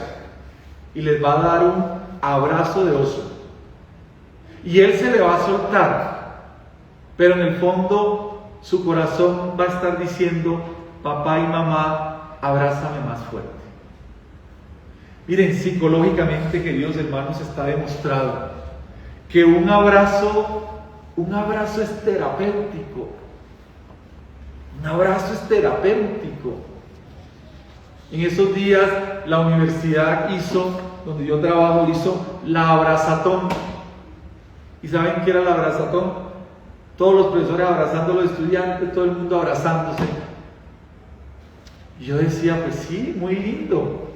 y les va a dar un abrazo de oso. Y él se le va a soltar, pero en el fondo su corazón va a estar diciendo: papá y mamá, abrázame más fuerte. Miren, psicológicamente, queridos hermanos, está demostrado que un abrazo es terapéutico. Un abrazo es terapéutico. En esos días la universidad donde yo trabajo, hizo la abrazatón. ¿Y saben qué era la abrazatón? Todos los profesores abrazando a los estudiantes, todo el mundo abrazándose. Y yo decía, pues sí, muy lindo.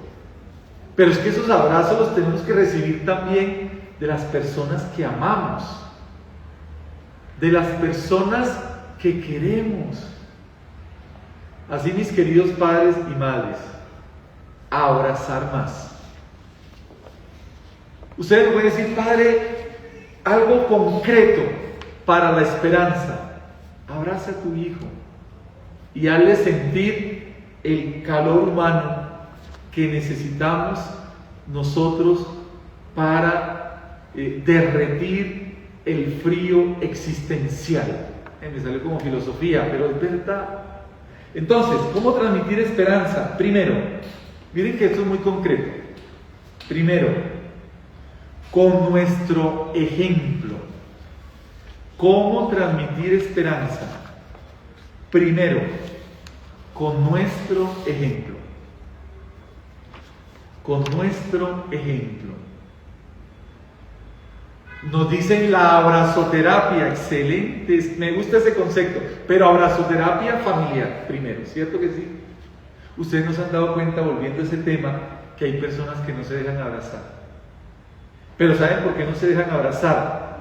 Pero es que esos abrazos los tenemos que recibir también de las personas que amamos, de las personas que queremos. Así, mis queridos padres y madres, a abrazar más. Ustedes me pueden decir, padre, algo concreto para la esperanza. Abraza a tu hijo y hazle sentir el calor humano que necesitamos nosotros para derretir el frío existencial. Me salió como filosofía, pero es verdad. Entonces, ¿cómo transmitir esperanza? Primero, miren que esto es muy concreto. Primero, con nuestro ejemplo. ¿Cómo transmitir esperanza? Primero, con nuestro ejemplo. Con nuestro ejemplo. Nos dicen la abrazoterapia, excelente, me gusta ese concepto, pero abrazoterapia familiar, primero, ¿cierto que sí? Ustedes nos han dado cuenta, volviendo a ese tema, que hay personas que no se dejan abrazar. Pero ¿saben por qué no se dejan abrazar?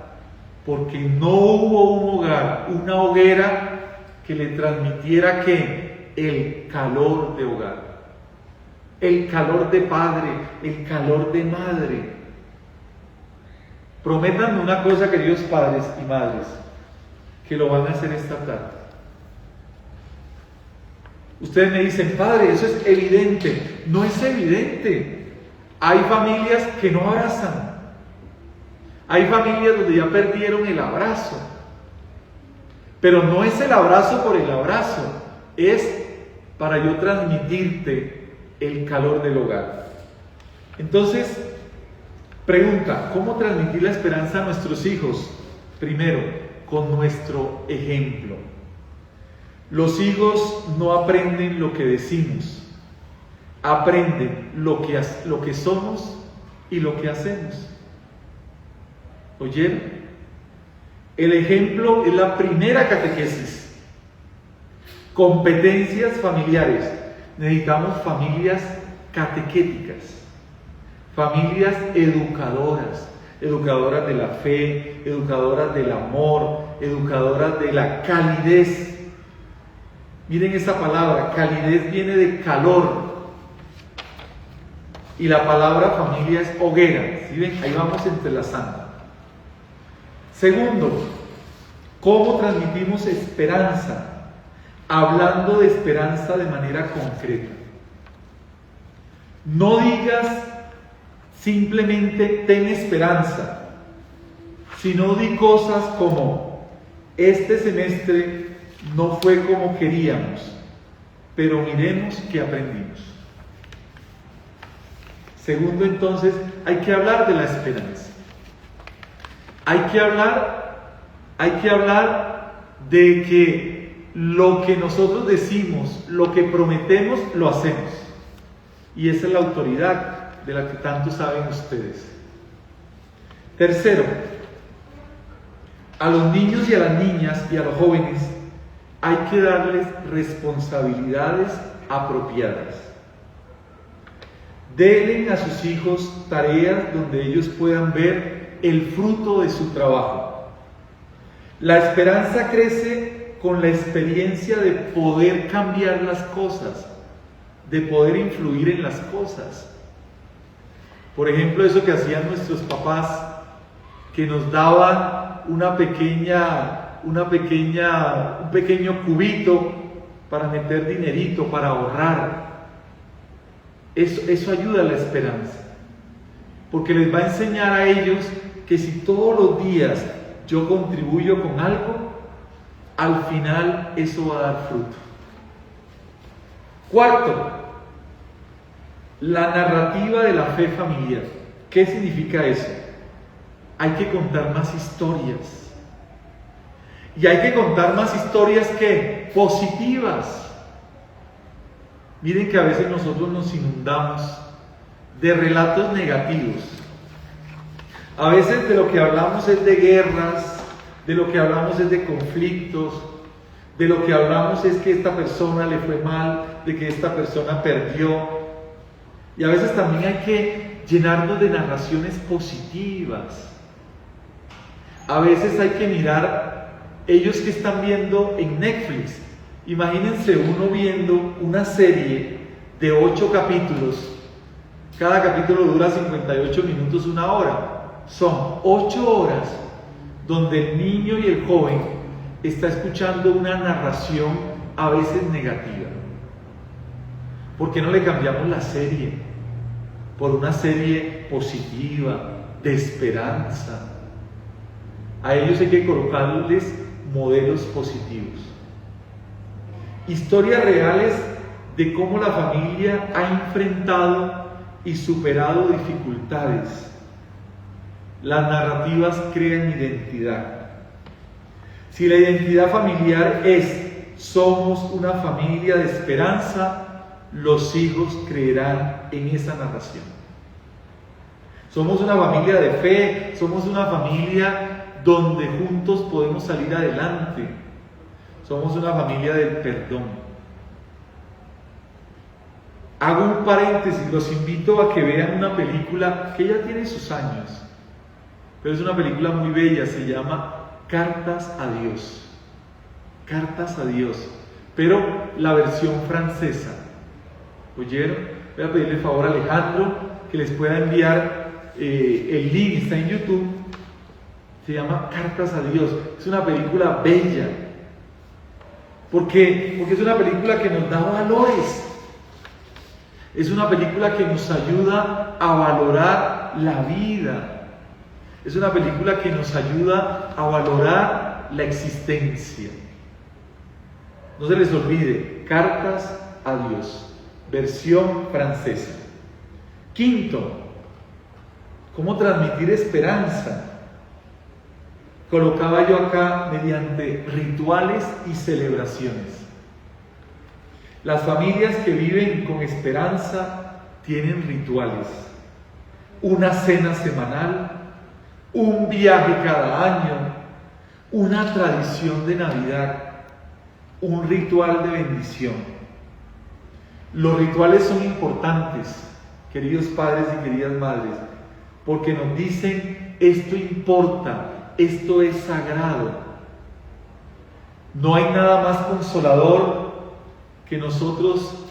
Porque no hubo un hogar, una hoguera que le transmitiera ¿qué? El calor de hogar, el calor de padre, el calor de madre. Prométanme una cosa, queridos padres y madres, que lo van a hacer esta tarde. Ustedes me dicen, padre, eso es evidente. No es evidente. Hay familias que no abrazan. Hay familias donde ya perdieron el abrazo. Pero no es el abrazo por el abrazo, es para yo transmitirte el calor del hogar. Entonces, pregunta, ¿cómo transmitir la esperanza a nuestros hijos? Primero, con nuestro ejemplo. Los hijos no aprenden lo que decimos, aprenden lo que somos y lo que hacemos. ¿Oyeron? El ejemplo es la primera catequesis. Competencias familiares. Necesitamos familias catequéticas. Familias educadoras, educadoras de la fe, educadoras del amor, educadoras de la calidez. Miren esa palabra, calidez viene de calor. Y la palabra familia es hoguera. ¿Sí ven? Ahí vamos entrelazando. Segundo, ¿cómo transmitimos esperanza? Hablando de esperanza de manera concreta. No digas simplemente ten esperanza, sino di cosas como este semestre no fue como queríamos, pero miremos qué aprendimos. Segundo, entonces, hay que hablar de la esperanza. Hay que hablar de que lo que nosotros decimos, lo que prometemos, lo hacemos. Y esa es la autoridad de la que tanto saben ustedes. Tercero, a los niños y a las niñas y a los jóvenes hay que darles responsabilidades apropiadas. Denle a sus hijos tareas donde ellos puedan ver el fruto de su trabajo. La esperanza crece con la experiencia de poder cambiar las cosas, de poder influir en las cosas. Por ejemplo, eso que hacían nuestros papás, que nos daban un pequeño cubito para meter dinerito, para ahorrar. Eso ayuda a la esperanza, porque les va a enseñar a ellos que si todos los días yo contribuyo con algo, al final eso va a dar fruto. Cuarto, La narrativa de la fe familiar. ¿Qué significa eso? Hay que contar más historias. Y hay que contar más historias que positivas. Miren que a veces nosotros nos inundamos de relatos negativos. A veces de lo que hablamos es de guerras, de lo que hablamos es de conflictos, de lo que hablamos es que esta persona le fue mal, de que esta persona perdió. Y a veces también hay que llenarnos de narraciones positivas. A veces hay que mirar ellos que están viendo en Netflix. Imagínense uno viendo una serie de 8 capítulos. Cada capítulo dura 58 minutos, 1 hora. Son 8 horas donde el niño y el joven está escuchando una narración a veces negativa. ¿Por qué no le cambiamos la serie por una serie positiva, de esperanza? A ellos hay que colocarles modelos positivos. Historias reales de cómo la familia ha enfrentado y superado dificultades. Las narrativas crean identidad. Si la identidad familiar es somos una familia de esperanza, los hijos creerán en esa narración. Somos una familia de fe, somos una familia donde juntos podemos salir adelante. Somos una familia del perdón. Hago un paréntesis, los invito a que vean una película que ya tiene sus años, pero es una película muy bella, se llama Cartas a Dios. Cartas a Dios, pero la versión francesa. ¿Oyeron? Voy a pedirle favor a Alejandro que les pueda enviar el link, está en YouTube. Se llama Cartas a Dios. Es una película bella. ¿Por qué? Porque es una película que nos da valores. Es una película que nos ayuda a valorar la vida. Es una película que nos ayuda a valorar la existencia. No se les olvide, Cartas a Dios, versión francesa. Quinto, ¿cómo transmitir esperanza? Colocaba yo acá mediante rituales y celebraciones. Las familias que viven con esperanza tienen rituales. Una cena semanal, un viaje cada año, una tradición de Navidad, un ritual de bendición. Los rituales son importantes, queridos padres y queridas madres, porque nos dicen esto importa, esto es sagrado. No hay nada más consolador que nosotros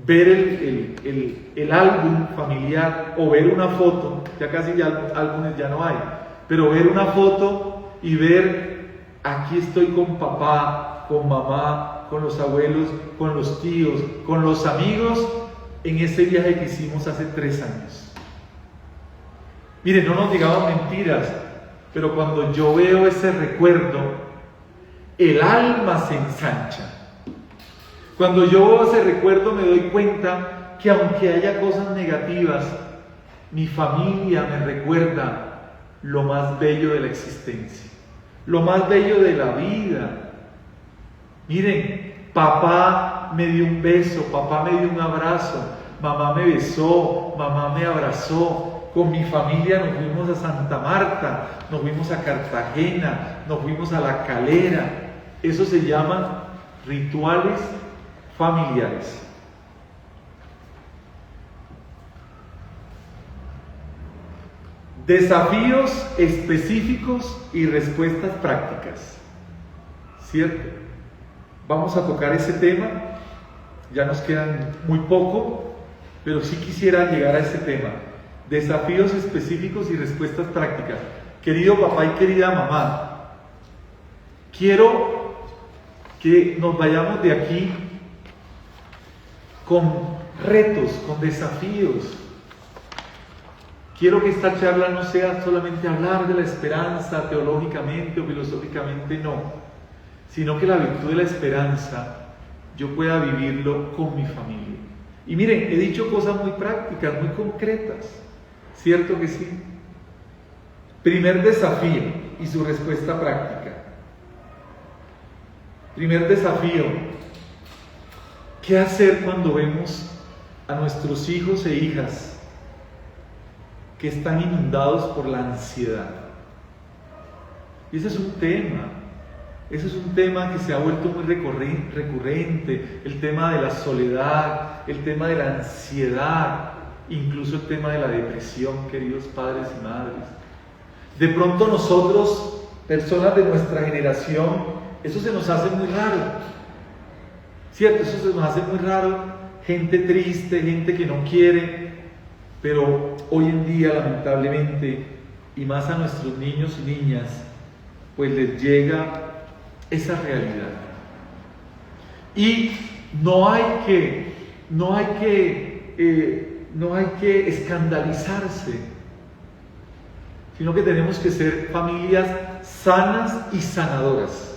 ver el álbum familiar o ver una foto, ya casi álbumes ya no hay, pero ver una foto y ver, aquí estoy con papá, con mamá, con los abuelos, con los tíos, con los amigos, en ese viaje que hicimos hace 3 años. Miren, no nos digamos mentiras, pero cuando yo veo ese recuerdo, el alma se ensancha. Cuando yo veo ese recuerdo me doy cuenta que aunque haya cosas negativas, mi familia me recuerda lo más bello de la existencia, lo más bello de la vida. Miren, papá me dio un beso, papá me dio un abrazo, mamá me besó, mamá me abrazó. Con mi familia nos fuimos a Santa Marta, nos fuimos a Cartagena, nos fuimos a La Calera. Eso se llaman rituales familiares. Desafíos específicos y respuestas prácticas. ¿Cierto? Vamos a tocar ese tema. Ya nos quedan muy poco, pero sí quisiera llegar a ese tema. Desafíos específicos y respuestas prácticas. Querido papá y querida mamá, quiero que nos vayamos de aquí con retos, con desafíos. Quiero que esta charla no sea solamente hablar de la esperanza teológicamente o filosóficamente, no, sino que la virtud de la esperanza yo pueda vivirlo con mi familia. Y miren, he dicho cosas muy prácticas, muy concretas, ¿cierto que sí? Primer desafío y su respuesta práctica. Primer desafío, ¿qué hacer cuando vemos a nuestros hijos e hijas que están inundados por la ansiedad? Y ese es un tema que se ha vuelto muy recurrente, el tema de la soledad, el tema de la ansiedad, incluso el tema de la depresión, queridos padres y madres. De pronto nosotros, personas de nuestra generación, eso se nos hace muy raro, ¿cierto? Eso se nos hace muy raro, gente triste, gente que no quiere, pero hoy en día, lamentablemente, y más a nuestros niños y niñas, pues les llega esa realidad. Y no hay que escandalizarse, sino que tenemos que ser familias sanas y sanadoras.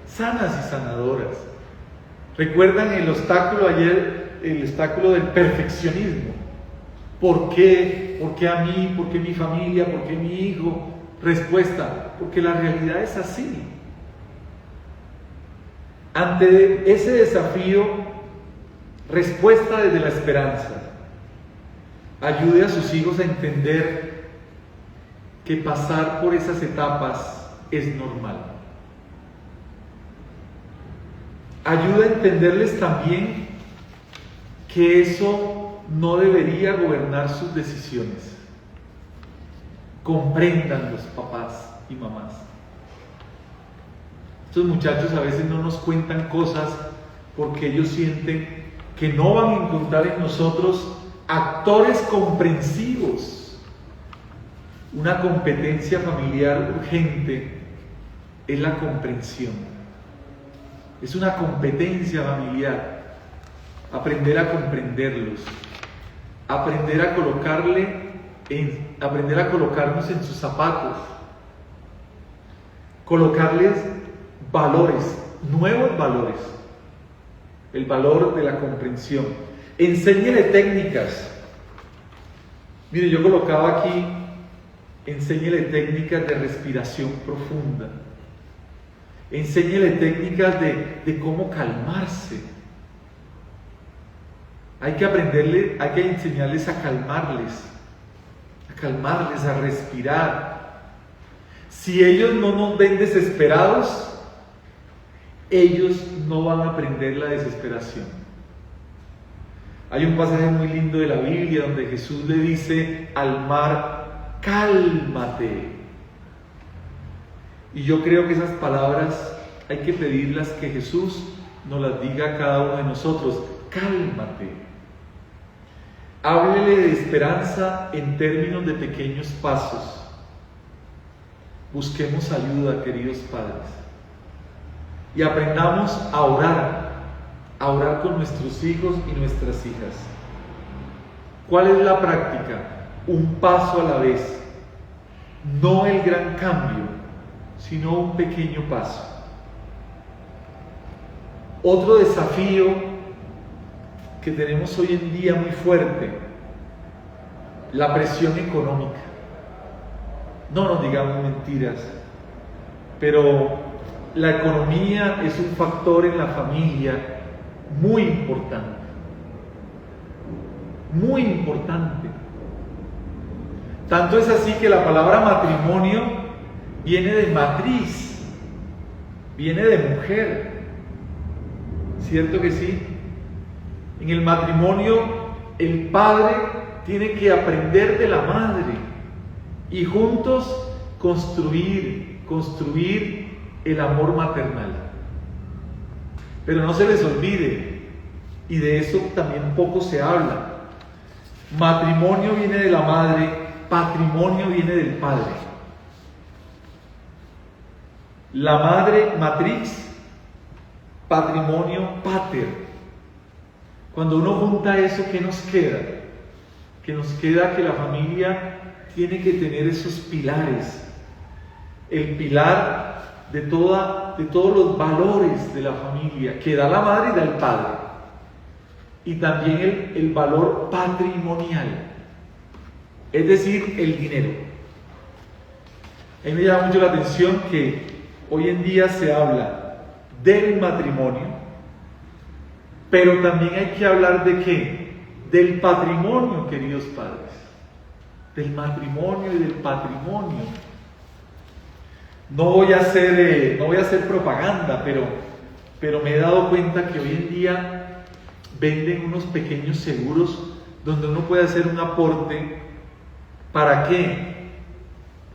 Sanas y sanadoras. ¿Recuerdan el obstáculo ayer, el obstáculo del perfeccionismo? ¿Por qué? ¿Por qué a mí? ¿Por qué mi familia? ¿Por qué mi hijo? Respuesta, porque la realidad es así. Ante ese desafío, respuesta desde la esperanza. Ayude a sus hijos a entender que pasar por esas etapas es normal. Ayuda a entenderles también que eso no debería gobernar sus decisiones. Comprendan los papás y mamás. Estos muchachos a veces no nos cuentan cosas porque ellos sienten que no van a encontrar en nosotros actores comprensivos. Una competencia familiar urgente es la comprensión. Es una competencia familiar, aprender a comprenderlos, aprender a colocarnos en sus zapatos, colocarles valores, nuevos valores, el valor de la comprensión. Enséñele técnicas. Mire, yo colocaba aquí, enséñele técnicas de respiración profunda. Enséñele técnicas de cómo calmarse. Hay que enseñarles a calmarles, a respirar. Si ellos no nos ven desesperados, ellos no van a aprender la desesperación. Hay un pasaje muy lindo de la Biblia donde Jesús le dice al mar, cálmate. Y yo creo que esas palabras hay que pedirlas que Jesús nos las diga a cada uno de nosotros. Cálmate. Háblele de esperanza en términos de pequeños pasos. Busquemos ayuda, queridos padres. Y aprendamos a orar con nuestros hijos y nuestras hijas. ¿Cuál es la práctica? Un paso a la vez. No el gran cambio, sino un pequeño paso. Otro desafío que tenemos hoy en día muy fuerte, la presión económica. No nos digamos mentiras, pero la economía es un factor en la familia muy importante. Muy importante. Tanto es así que la palabra matrimonio viene de matriz, viene de mujer, ¿cierto que sí? En el matrimonio el padre tiene que aprender de la madre y juntos construir el amor maternal. Pero no se les olvide, y de eso también poco se habla, matrimonio viene de la madre, patrimonio viene del padre. La madre matriz, patrimonio pater. Cuando uno junta eso, ¿qué nos queda? Que nos queda que la familia tiene que tener esos pilares. El pilar de todos los valores de la familia que da la madre y da el padre. y también el valor patrimonial, es decir, el dinero. A mí me llama mucho la atención que hoy en día se habla del matrimonio, pero también hay que hablar ¿de qué? Del patrimonio, queridos padres. Del matrimonio y del patrimonio. No voy a hacer propaganda, pero me he dado cuenta que hoy en día venden unos pequeños seguros donde uno puede hacer un aporte. ¿Para qué?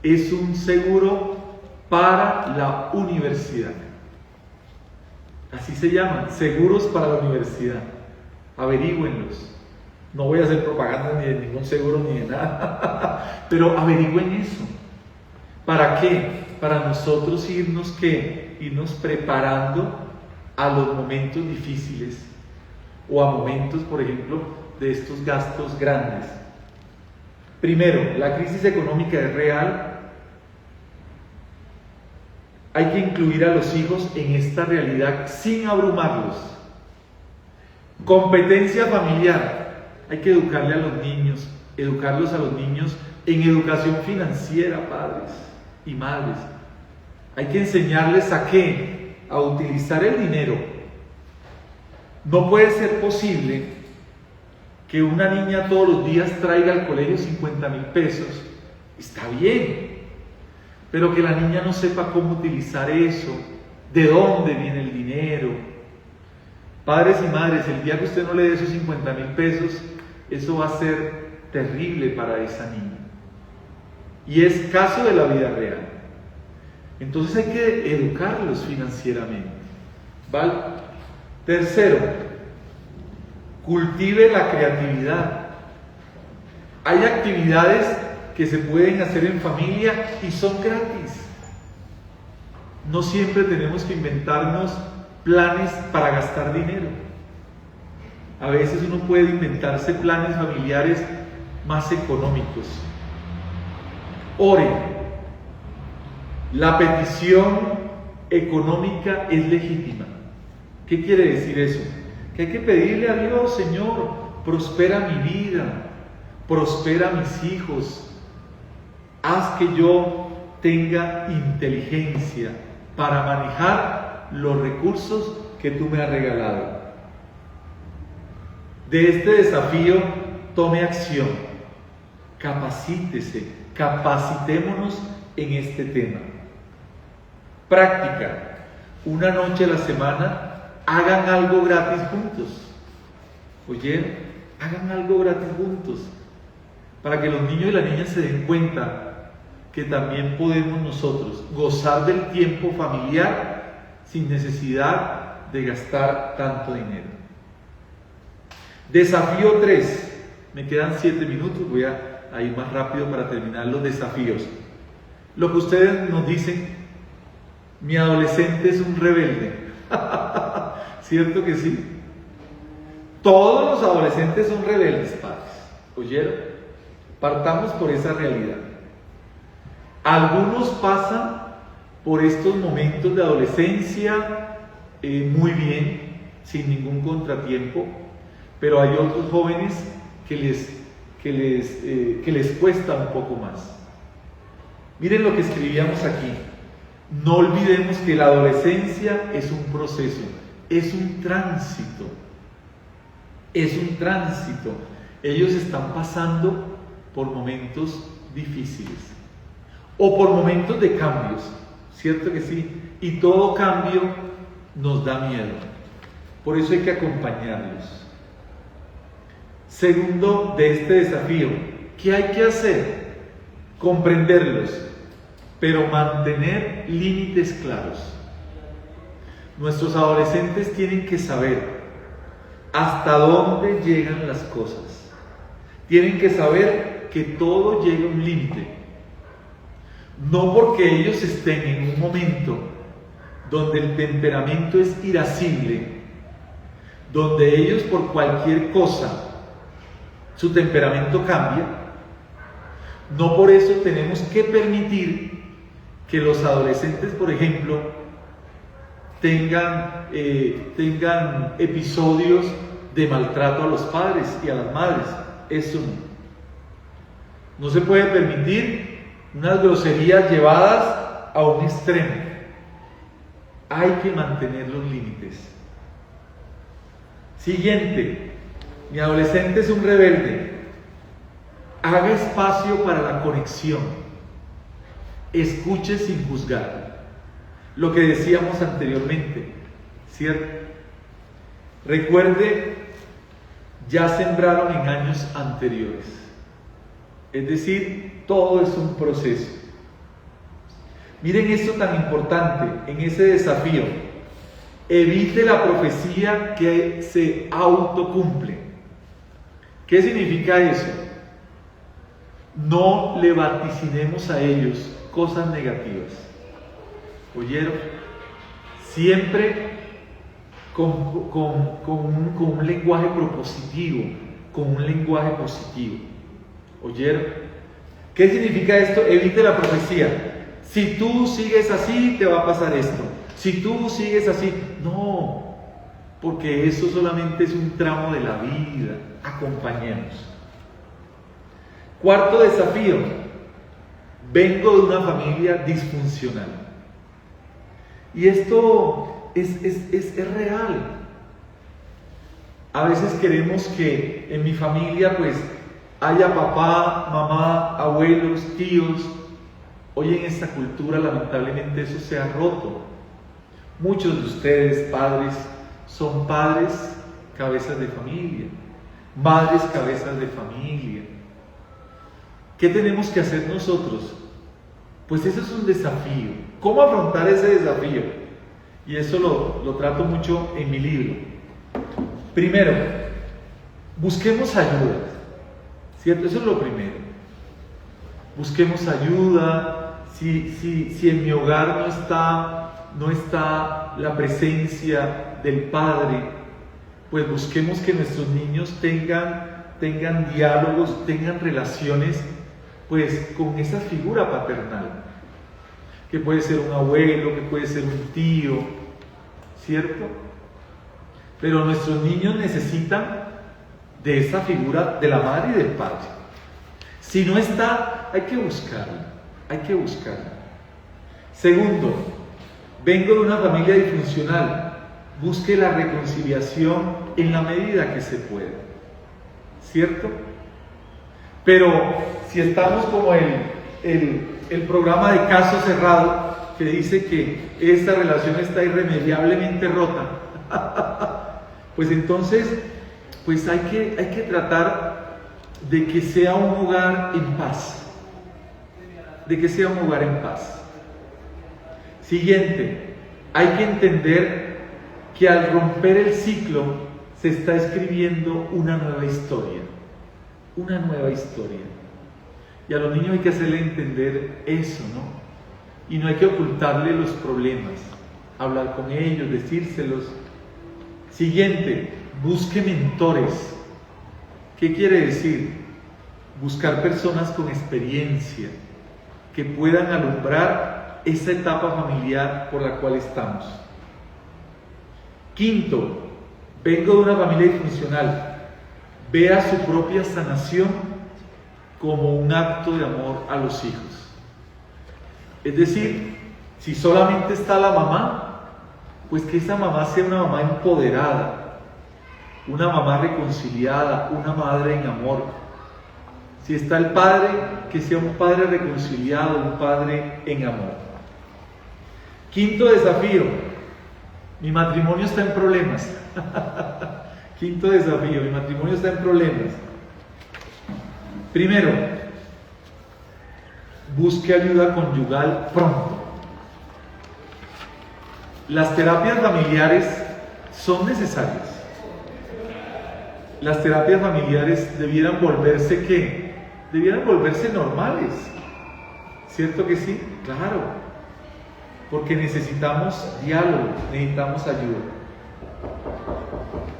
Es un seguro para la universidad. Así se llaman, seguros para la universidad. Averígüenlos. No voy a hacer propaganda ni de ningún seguro ni de nada, pero averigüen eso. ¿Para qué? Para nosotros irnos preparando a los momentos difíciles o a momentos, por ejemplo, de estos gastos grandes. Primero, la crisis económica es real. Hay que incluir a los hijos en esta realidad sin abrumarlos. Competencia familiar. Hay que educarlos a los niños en educación financiera, padres y madres. Hay que enseñarles ¿a qué? A utilizar el dinero. No puede ser posible que una niña todos los días traiga al colegio 50,000 pesos. Está bien, pero que la niña no sepa cómo utilizar eso, de dónde viene el dinero. Padres y madres, el día que usted no le dé esos 50,000 pesos, eso va a ser terrible para esa niña. Y es caso de la vida real. Entonces hay que educarlos financieramente. ¿Vale? Tercero, cultive la creatividad. Hay actividades que se pueden hacer en familia y son gratis. No siempre tenemos que inventarnos planes para gastar dinero. A veces uno puede inventarse planes familiares más económicos. Oren. La petición económica es legítima. ¿Qué quiere decir eso? Que hay que pedirle a Dios: Señor, prospera mi vida, prospera mis hijos, haz que yo tenga inteligencia para manejar los recursos que tú me has regalado. De este desafío, tome acción, capacítese, capacitémonos en este tema. Práctica. Una noche a la semana, hagan algo gratis juntos. ¿Oyeron? Hagan algo gratis juntos. Para que los niños y las niñas se den cuenta que también podemos nosotros gozar del tiempo familiar sin necesidad de gastar tanto dinero. Desafío 3. Me quedan 7 minutos, voy a ir más rápido para terminar los desafíos. Lo que ustedes nos dicen: mi adolescente es un rebelde. ¿Cierto que sí? Todos los adolescentes son rebeldes, padres. ¿Oyeron? Partamos por esa realidad. Algunos pasan por estos momentos de adolescencia muy bien, sin ningún contratiempo, pero hay otros jóvenes que les cuesta un poco más. Miren lo que escribíamos aquí. No olvidemos que la adolescencia es un proceso, es un tránsito. Es un tránsito. Ellos están pasando por momentos difíciles o por momentos de cambios, ¿cierto que sí? Y todo cambio nos da miedo. Por eso hay que acompañarlos. Segundo de este desafío, ¿qué hay que hacer? Comprenderlos, pero mantener límites claros. Nuestros adolescentes tienen que saber hasta dónde llegan las cosas. Tienen que saber que todo llega a un límite. No porque ellos estén en un momento donde el temperamento es irascible, donde ellos por cualquier cosa su temperamento cambia, no por eso tenemos que permitir que los adolescentes, por ejemplo, tengan episodios de maltrato a los padres y a las madres. Eso no. No se puede permitir unas groserías llevadas a un extremo. Hay que mantener los límites. Siguiente, mi adolescente es un rebelde. Haga espacio para la conexión. Escuche sin juzgar. Lo que decíamos anteriormente, ¿cierto? Recuerde, ya sembraron en años anteriores. Es decir, todo es un proceso. Miren esto tan importante en ese desafío. Evite la profecía que se autocumple. ¿Qué significa eso? No le vaticinemos a ellos cosas negativas. ¿Oyeron? Siempre con un lenguaje propositivo, con un lenguaje positivo. ¿Oyeron? ¿Qué significa esto? Evite la profecía. Si tú sigues así, te va a pasar esto. Si tú sigues así, no, porque eso solamente es un tramo de la vida. Acompañemos. Cuarto desafío. Vengo de una familia disfuncional. Y esto es real. A veces queremos que en mi familia pues haya papá, mamá, abuelos, tíos. Hoy en esta cultura lamentablemente eso se ha roto. Muchos de ustedes, padres, son padres cabezas de familia, madres cabezas de familia. ¿Qué tenemos que hacer nosotros? Pues eso es un desafío. ¿Cómo afrontar ese desafío? Y eso lo trato mucho en mi libro. Primero, busquemos ayuda, ¿cierto? Eso es lo primero. Busquemos ayuda. Si en mi hogar no está la presencia del Padre, pues busquemos que nuestros niños tengan diálogos, tengan relaciones pues con esa figura paternal, que puede ser un abuelo, que puede ser un tío, ¿cierto? Pero nuestros niños necesitan de esa figura de la madre y del padre. Si no está, hay que buscarla. Segundo, vengo de una familia disfuncional. Busque la reconciliación en la medida que se pueda, ¿cierto? Pero si estamos como el programa de Caso Cerrado, que dice que esta relación está irremediablemente rota, pues entonces pues hay que tratar de que sea un hogar en paz. Siguiente, hay que entender que al romper el ciclo se está escribiendo una nueva historia. Y a los niños hay que hacerle entender eso, ¿no? Y no hay que ocultarle los problemas, hablar con ellos, decírselos. Siguiente, busque mentores. ¿Qué quiere decir? Buscar personas con experiencia que puedan alumbrar esa etapa familiar por la cual estamos. Quinto, vengo de una familia disfuncional. Vea su propia sanación como un acto de amor a los hijos. Es decir, si solamente está la mamá, pues que esa mamá sea una mamá empoderada, una mamá reconciliada, una madre en amor. Si está el padre, que sea un padre reconciliado, un padre en amor. Quinto desafío, mi matrimonio está en problemas. Quinto desafío, mi matrimonio está en problemas. Primero, busque ayuda conyugal pronto. Las terapias familiares son necesarias. Las terapias familiares debieran volverse ¿qué? Debieran volverse normales. ¿Cierto que sí? Claro. Porque necesitamos diálogo, necesitamos ayuda.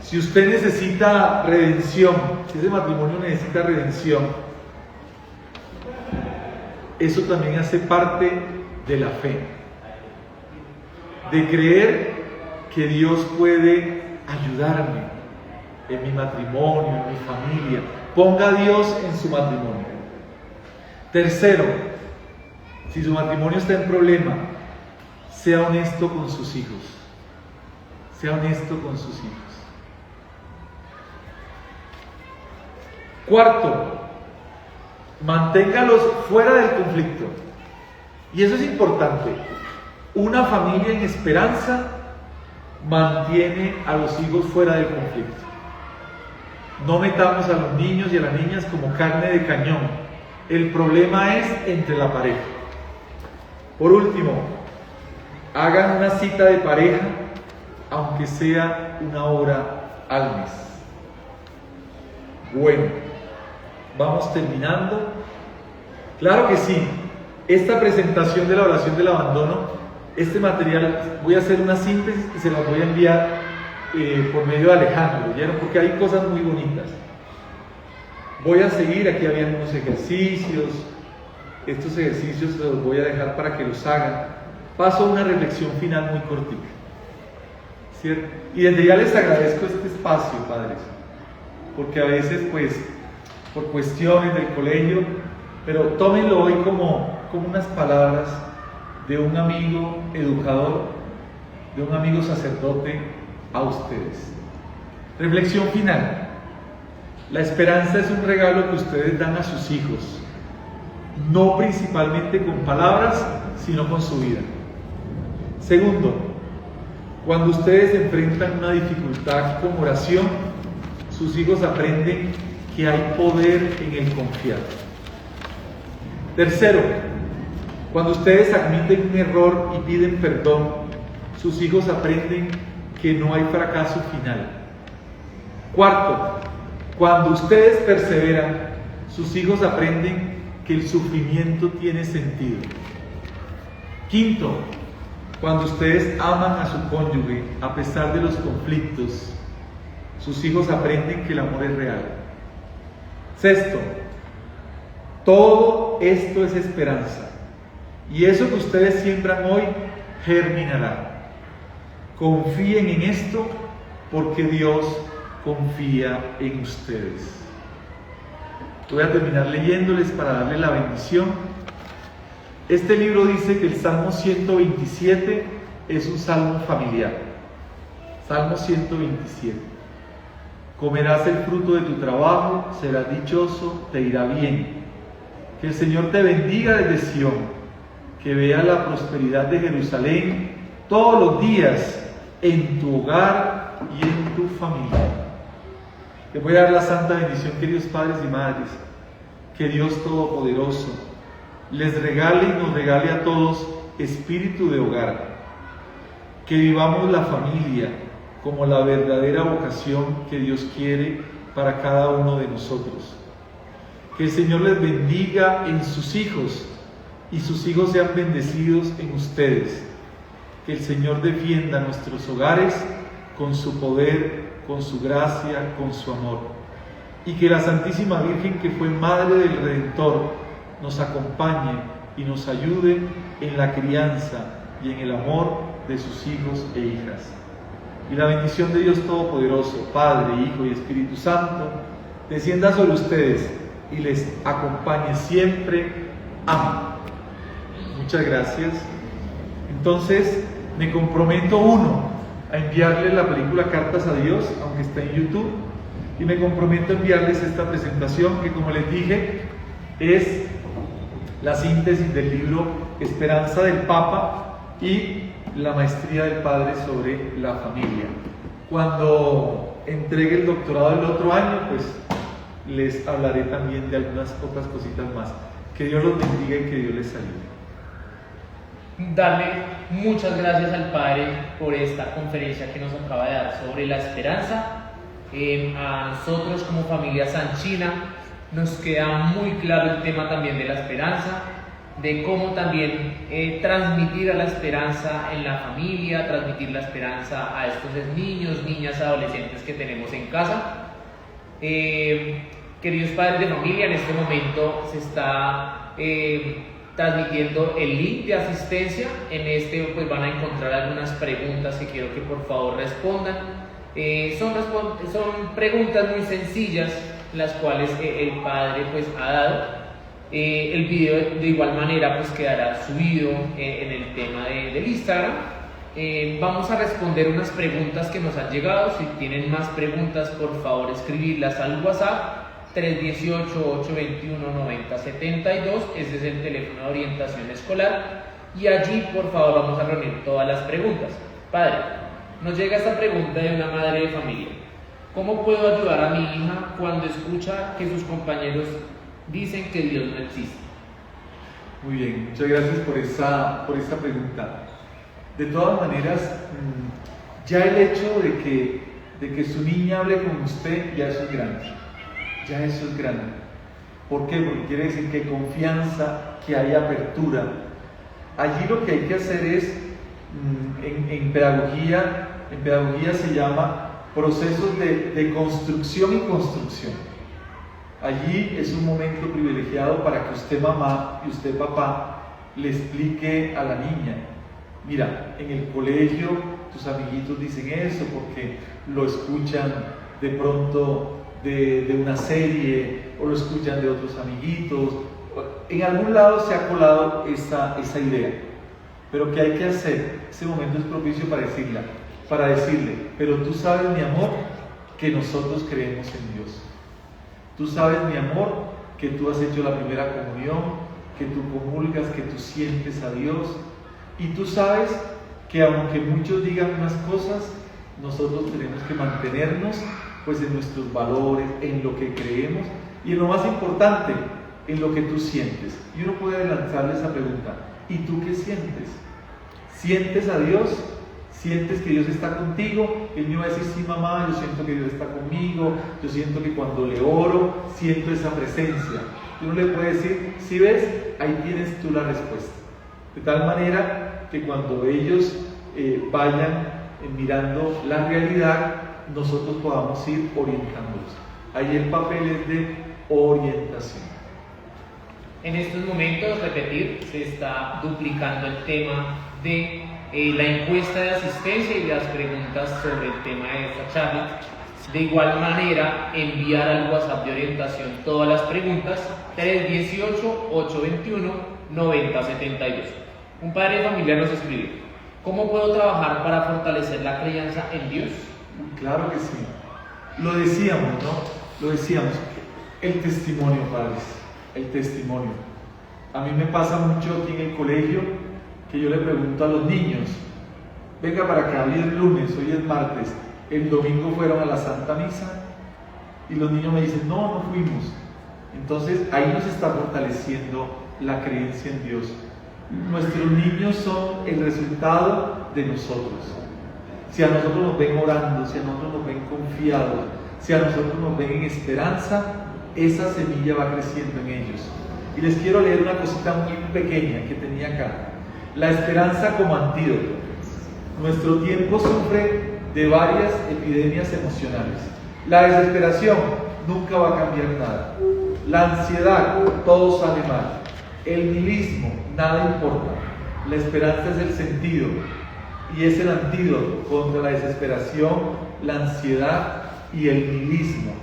Si usted necesita redención, si ese matrimonio necesita redención, eso también hace parte de la fe. De creer que Dios puede ayudarme, en mi matrimonio, en mi familia. Ponga a Dios en su matrimonio. Tercero, si su matrimonio está en problema, sea honesto con sus hijos. Sea honesto con sus hijos. Cuarto, manténgalos fuera del conflicto. Y eso es importante. Una familia en esperanza mantiene a los hijos fuera del conflicto. No metamos a los niños y a las niñas como carne de cañón. El problema es entre la pareja. Por último, hagan una cita de pareja, aunque sea 1 hora al mes. Bueno, vamos terminando. Claro que sí, esta presentación de la oración del abandono, este material, voy a hacer una síntesis y se la voy a enviar por medio de Alejandro, ¿vieron? Porque hay cosas muy bonitas. Voy a seguir, aquí habían unos ejercicios, estos ejercicios los voy a dejar para que los hagan. Paso a una reflexión final muy cortita, ¿cierto? Y desde ya les agradezco este espacio, padres, porque a veces, pues, por cuestiones del colegio, pero tómenlo hoy como unas palabras de un amigo educador, de un amigo sacerdote a ustedes. Reflexión final. La esperanza es un regalo que ustedes dan a sus hijos, no principalmente con palabras, sino con su vida. Segundo, cuando ustedes enfrentan una dificultad con oración, sus hijos aprenden que hay poder en el confiar. Tercero, cuando ustedes admiten un error y piden perdón, sus hijos aprenden que no hay fracaso final. Cuarto, cuando ustedes perseveran, sus hijos aprenden que el sufrimiento tiene sentido. Quinto, cuando ustedes aman a su cónyuge a pesar de los conflictos, sus hijos aprenden que el amor es real. Sexto, todo esto es esperanza, y eso que ustedes siembran hoy germinará. Confíen en esto porque Dios confía en ustedes. Voy a terminar leyéndoles para darle la bendición. Este libro dice que el Salmo 127 es un salmo familiar. Salmo 127. Comerás el fruto de tu trabajo, serás dichoso, te irá bien. Que el Señor te bendiga desde Sión, que vea la prosperidad de Jerusalén todos los días en tu hogar y en tu familia. Les voy a dar la santa bendición, queridos padres y madres. Que Dios Todopoderoso les regale y nos regale a todos espíritu de hogar. Que vivamos la familia como la verdadera vocación que Dios quiere para cada uno de nosotros. Que el Señor les bendiga en sus hijos y sus hijos sean bendecidos en ustedes. Que el Señor defienda nuestros hogares con su poder, con su gracia, con su amor. Y que la Santísima Virgen, que fue Madre del Redentor, nos acompañe y nos ayude en la crianza y en el amor de sus hijos e hijas. Y la bendición de Dios Todopoderoso, Padre, Hijo y Espíritu Santo, descienda sobre ustedes y les acompañe siempre. Amén. Muchas gracias. Entonces, me comprometo, a enviarles la película Cartas a Dios, aunque está en YouTube, y me comprometo a enviarles esta presentación que, como les dije, es la síntesis del libro Esperanza del Papa y la maestría del Padre sobre la familia. Cuando entregue el doctorado el otro año, pues les hablaré también de algunas otras cositas más. Que Dios los bendiga y que Dios les ayude. Darle muchas gracias al Padre por esta conferencia que nos acaba de dar sobre la esperanza. A nosotros como familia Sanchina nos queda muy claro el tema también de la esperanza, de cómo también transmitir a la esperanza en la familia, transmitir la esperanza a estos niños, niñas, adolescentes que tenemos en casa. Queridos padres de familia, en este momento se está transmitiendo el link de asistencia. En este pues van a encontrar algunas preguntas que quiero que por favor respondan. Son preguntas muy sencillas, las cuales el padre pues ha dado. El video de igual manera pues quedará subido en el tema del Instagram. Vamos a responder unas preguntas que nos han llegado. Si tienen más preguntas, por favor escribirlas al WhatsApp 318-821-9072. Ese es el teléfono de orientación escolar, y allí por favor vamos a reunir todas las preguntas. Padre, nos llega esta pregunta de una madre de familia: ¿cómo puedo ayudar a mi hija cuando escucha que sus compañeros dicen que Dios no existe? Muy bien, muchas gracias por esa pregunta. De todas maneras, ya el hecho de que su niña hable con usted, ya eso es grande. Ya eso es grande. ¿Por qué? Porque quiere decir que hay confianza, que hay apertura. Allí lo que hay que hacer es, en pedagogía se llama procesos de construcción y construcción. Allí es un momento privilegiado para que usted mamá y usted papá le explique a la niña: mira, en el colegio tus amiguitos dicen eso porque lo escuchan de pronto de una serie, o lo escuchan de otros amiguitos. En algún lado se ha colado esa idea. Pero ¿qué hay que hacer? Ese momento es propicio para decirle: pero tú sabes, mi amor, que nosotros creemos en Dios. Tú sabes, mi amor, que tú has hecho la primera comunión, que tú comulgas, que tú sientes a Dios. Y tú sabes que aunque muchos digan unas cosas, nosotros tenemos que mantenernos pues en nuestros valores, en lo que creemos, y en lo más importante, en lo que tú sientes. Y uno puede lanzarle esa pregunta: ¿y tú qué sientes? ¿Sientes a Dios? ¿Sientes que Dios está contigo? El niño va a decir: sí, mamá, yo siento que Dios está conmigo, yo siento que cuando le oro, siento esa presencia. Y uno le puede decir: sí, ves, ahí tienes tú la respuesta. De tal manera que cuando ellos vayan mirando la realidad, nosotros podamos ir orientándolos. Ahí el papel es de orientación. En estos momentos, repetir, se está duplicando el tema de la encuesta de asistencia y las preguntas sobre el tema de esta charla. De igual manera, enviar al WhatsApp de orientación todas las preguntas, 318-821-9072. Un padre de familia nos escribe: ¿cómo puedo trabajar para fortalecer la creencia en Dios? Claro que sí. Lo decíamos, ¿no? Lo decíamos. El testimonio, padres. El testimonio. A mí me pasa mucho aquí en el colegio que yo le pregunto a los niños: venga para acá, hoy es lunes, hoy es martes, el domingo fueron a la Santa Misa, y los niños me dicen: no, no fuimos. Entonces ahí nos está fortaleciendo la creencia en Dios. Nuestros niños son el resultado de nosotros. Si a nosotros nos ven orando, si a nosotros nos ven confiados, si a nosotros nos ven en esperanza, esa semilla va creciendo en ellos. Y les quiero leer una cosita muy pequeña que tenía acá: la esperanza como antídoto. Nuestro tiempo sufre de varias epidemias emocionales. La desesperación nunca va a cambiar nada. La ansiedad, todo sale mal. El nihilismo, nada importa. La esperanza es el sentido y es el antídoto contra la desesperación, la ansiedad y el nihilismo,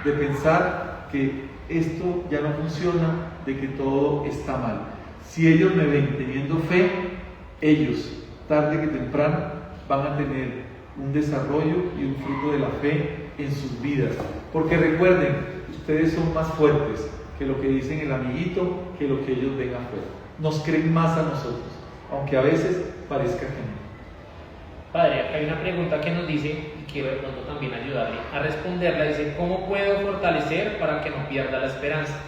de pensar que esto ya no funciona, de que todo está mal. Si ellos me ven teniendo fe, ellos, tarde que temprano, van a tener un desarrollo y un fruto de la fe en sus vidas. Porque recuerden, ustedes son más fuertes que lo que dicen el amiguito, que lo que ellos ven afuera. Nos creen más a nosotros, aunque a veces parezca que no. Padre, acá hay una pregunta que nos dice, y quiero de pronto también ayudarle a responderla. Dice: ¿cómo puedo fortalecer para que no pierda la esperanza?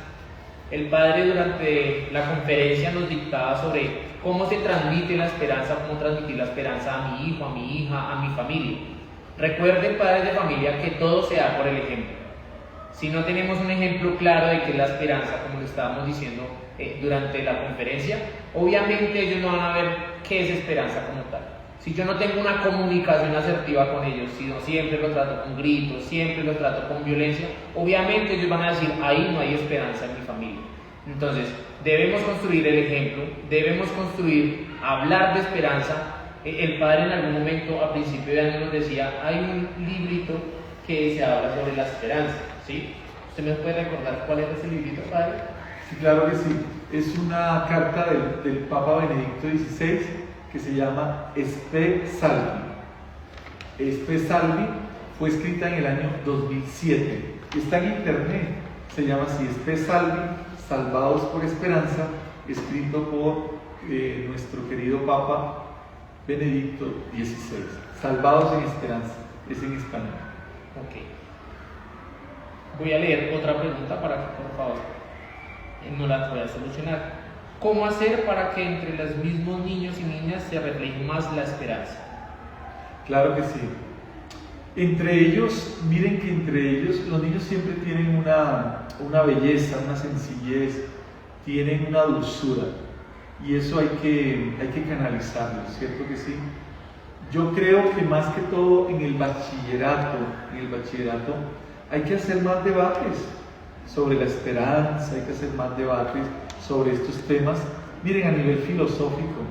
El padre durante la conferencia nos dictaba sobre cómo se transmite la esperanza, cómo transmitir la esperanza a mi hijo, a mi hija, a mi familia. Recuerden, padres de familia, que todo se da por el ejemplo. Si no tenemos un ejemplo claro de qué es la esperanza, como lo estábamos diciendo durante la conferencia, obviamente ellos no van a ver qué es esperanza como tal. Si yo no tengo una comunicación asertiva con ellos, si no siempre los trato con gritos, siempre los trato con violencia, obviamente ellos van a decir: ahí no hay esperanza en mi familia. Entonces, debemos construir el ejemplo, debemos construir, hablar de esperanza, El padre en algún momento a principio de año nos decía, hay un librito que se habla sobre la esperanza, ¿sí? ¿Usted me puede recordar cuál era ese librito, padre? Sí, claro que sí. Es una carta del Papa Benedicto XVI que se llama Spe Salvi. Spe Salvi fue escrita en el año 2007. Está en internet. Se llama así, Spe Salvi, Salvados por Esperanza, escrito por nuestro querido Papa Benedicto XVI. Salvados en Esperanza. Es en español. Ok. Voy a leer otra pregunta para que, por favor, no la pueda solucionar. ¿Cómo hacer para que entre los mismos niños y niñas se refleje más la esperanza? Claro que sí. Entre ellos, miren que entre ellos los niños siempre tienen una belleza, una sencillez, tienen una dulzura y eso hay que canalizarlo, ¿cierto que sí? Yo creo que más que todo en el bachillerato hay que hacer más debates sobre la esperanza, hay que hacer más debates sobre estos temas. Miren, a nivel filosófico,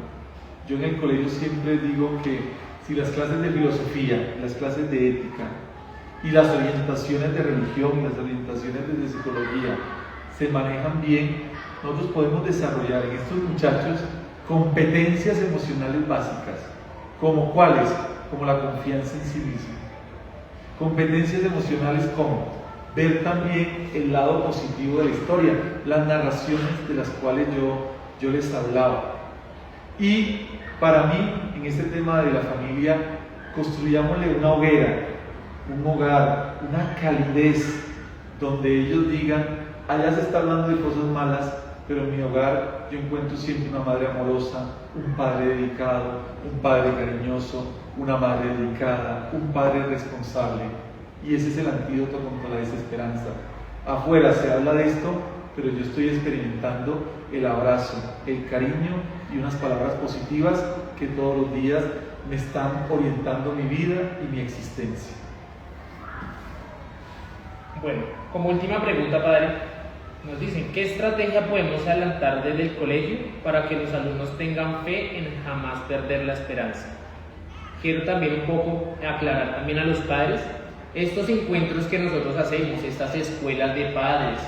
yo en el colegio siempre digo que si las clases de filosofía, las clases de ética y las orientaciones de religión y las orientaciones de psicología se manejan bien, nosotros podemos desarrollar en estos muchachos competencias emocionales básicas, como cuáles, como la confianza en sí mismo. Competencias emocionales como ver también el lado positivo de la historia, las narraciones de las cuales yo les hablaba. Y para mí, en este tema de la familia, construyámosle una hoguera, un hogar, una calidez, donde ellos digan, allá se está hablando de cosas malas, pero en mi hogar yo encuentro siempre una madre amorosa, un padre dedicado, un padre cariñoso, una madre dedicada, un padre responsable. Y ese es el antídoto contra la desesperanza. Afuera se habla de esto, pero yo estoy experimentando el abrazo, el cariño y unas palabras positivas que todos los días me están orientando mi vida y mi existencia. Bueno, como última pregunta, padre, nos dicen, ¿qué estrategia podemos adelantar desde el colegio para que los alumnos tengan fe en jamás perder la esperanza? Quiero también un poco aclarar también a los padres, estos encuentros que nosotros hacemos, estas escuelas de padres,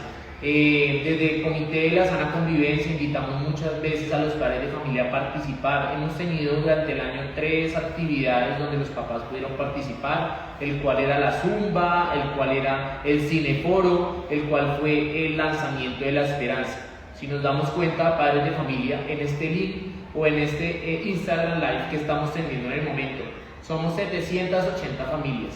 desde el Comité de la Sana Convivencia invitamos muchas veces a los padres de familia a participar. Hemos tenido durante el año 3 actividades donde los papás pudieron participar, el cual era la Zumba, el cual era el Cineforo, el cual fue el lanzamiento de la esperanza. Si nos damos cuenta, padres de familia, en este link o en este Instagram Live que estamos teniendo en el momento, somos 780 familias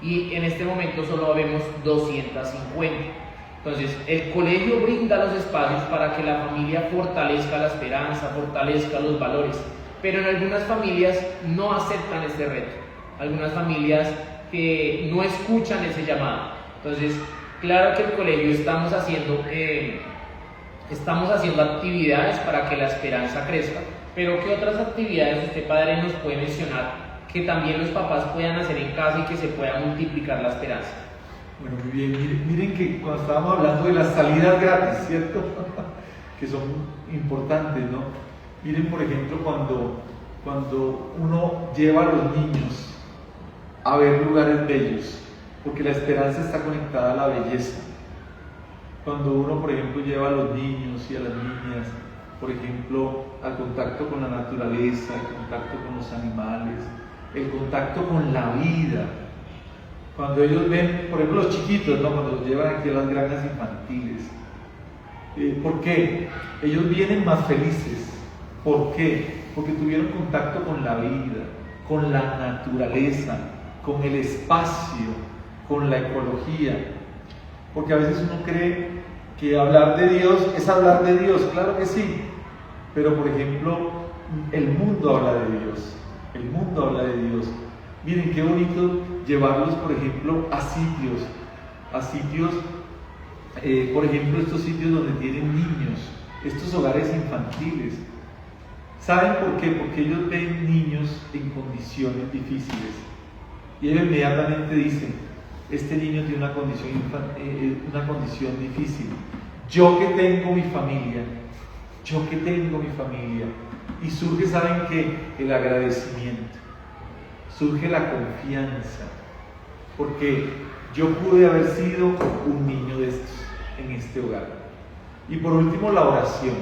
y en este momento solo vemos 250. Entonces, el colegio brinda los espacios para que la familia fortalezca la esperanza, fortalezca los valores, pero en algunas familias no aceptan este reto, algunas familias que no escuchan ese llamado. Entonces, claro que el colegio estamos haciendo actividades para que la esperanza crezca, pero ¿qué otras actividades usted, padre, nos puede mencionar que también los papás puedan hacer en casa y que se pueda multiplicar la esperanza? Bueno, muy bien, miren que cuando estábamos hablando de las salidas gratis, ¿cierto? Que son importantes, ¿no? Miren, por ejemplo, cuando uno lleva a los niños a ver lugares bellos, porque la esperanza está conectada a la belleza. Cuando uno, por ejemplo, lleva a los niños y a las niñas, por ejemplo, al contacto con la naturaleza, el contacto con los animales, el contacto con la vida. Cuando ellos ven, por ejemplo, los chiquitos, ¿no? Cuando los llevan aquí a las granjas infantiles. ¿Por qué? Ellos vienen más felices. ¿Por qué? Porque tuvieron contacto con la vida, con la naturaleza, con el espacio, con la ecología. Porque a veces uno cree que hablar de Dios es hablar de Dios, claro que sí. Pero, por ejemplo, el mundo habla de Dios. El mundo habla de Dios. Miren qué bonito llevarlos, por ejemplo, a sitios, por ejemplo, estos sitios donde tienen niños, estos hogares infantiles. ¿Saben por qué? Porque ellos ven niños en condiciones difíciles y ellos inmediatamente dicen, este niño tiene una condición difícil. Yo que tengo mi familia, yo que tengo mi familia. Y surge, ¿saben qué? El agradecimiento, surge la confianza, porque yo pude haber sido un niño de estos en este hogar. Y por último, la oración,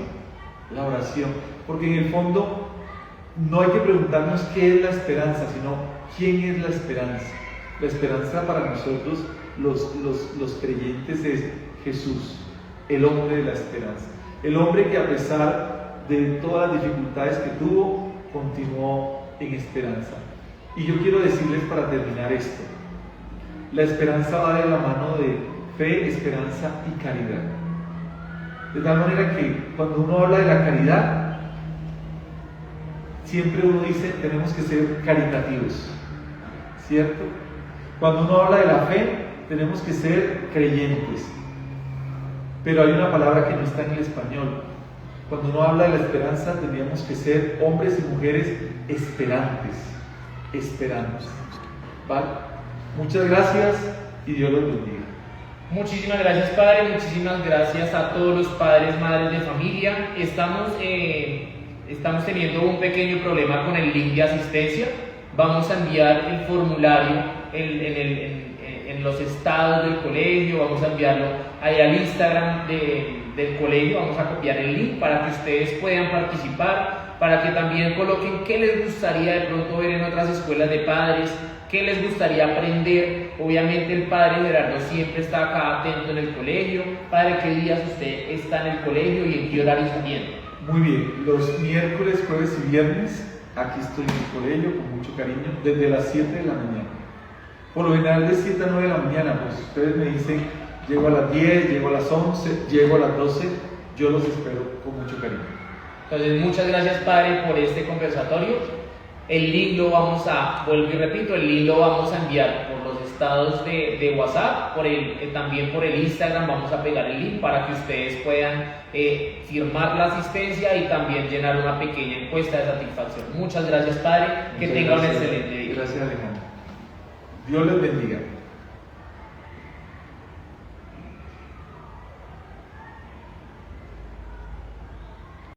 porque en el fondo no hay que preguntarnos qué es la esperanza, sino quién es la esperanza. La esperanza para nosotros, los creyentes, es Jesús, el hombre de la esperanza. El hombre que a pesar de todas las dificultades que tuvo, continuó en esperanza. Y yo quiero decirles para terminar esto, la esperanza va de la mano de fe, esperanza y caridad. De tal manera que cuando uno habla de la caridad, siempre uno dice, tenemos que ser caritativos, ¿cierto? Cuando uno habla de la fe, tenemos que ser creyentes. Pero hay una palabra que no está en el español. Cuando uno habla de la esperanza, tendríamos que ser hombres y mujeres esperantes. ¿Vale? Muchas gracias y Dios los bendiga. Muchísimas gracias, Padre. Muchísimas gracias a todos los padres, madres de familia. Estamos teniendo un pequeño problema con el link de asistencia. Vamos a enviar el formulario en los estados del colegio, vamos a enviarlo ahí al Instagram del colegio, vamos a copiar el link para que ustedes puedan participar, para que también coloquen qué les gustaría de pronto ver en otras escuelas de padres, qué les gustaría aprender. Obviamente el padre Gerardo siempre está acá atento en el colegio. Padre, ¿qué días usted está en el colegio y en qué horario está viendo? Muy bien, los miércoles, jueves y viernes, aquí estoy en el colegio con mucho cariño, desde las 7 de la mañana. Por lo general de 7 a 9 de la mañana, pues ustedes me dicen, llego a las 10, llego a las 11, llego a las 12, yo los espero con mucho cariño. Entonces, muchas gracias, Padre, por este conversatorio. El link lo vamos a, vuelvo y repito, el link lo vamos a enviar por los estados de WhatsApp, también por el Instagram vamos a pegar el link para que ustedes puedan firmar la asistencia y también llenar una pequeña encuesta de satisfacción. Muchas gracias, Padre, que tenga un excelente día. Gracias, Alejandro. Dios les bendiga.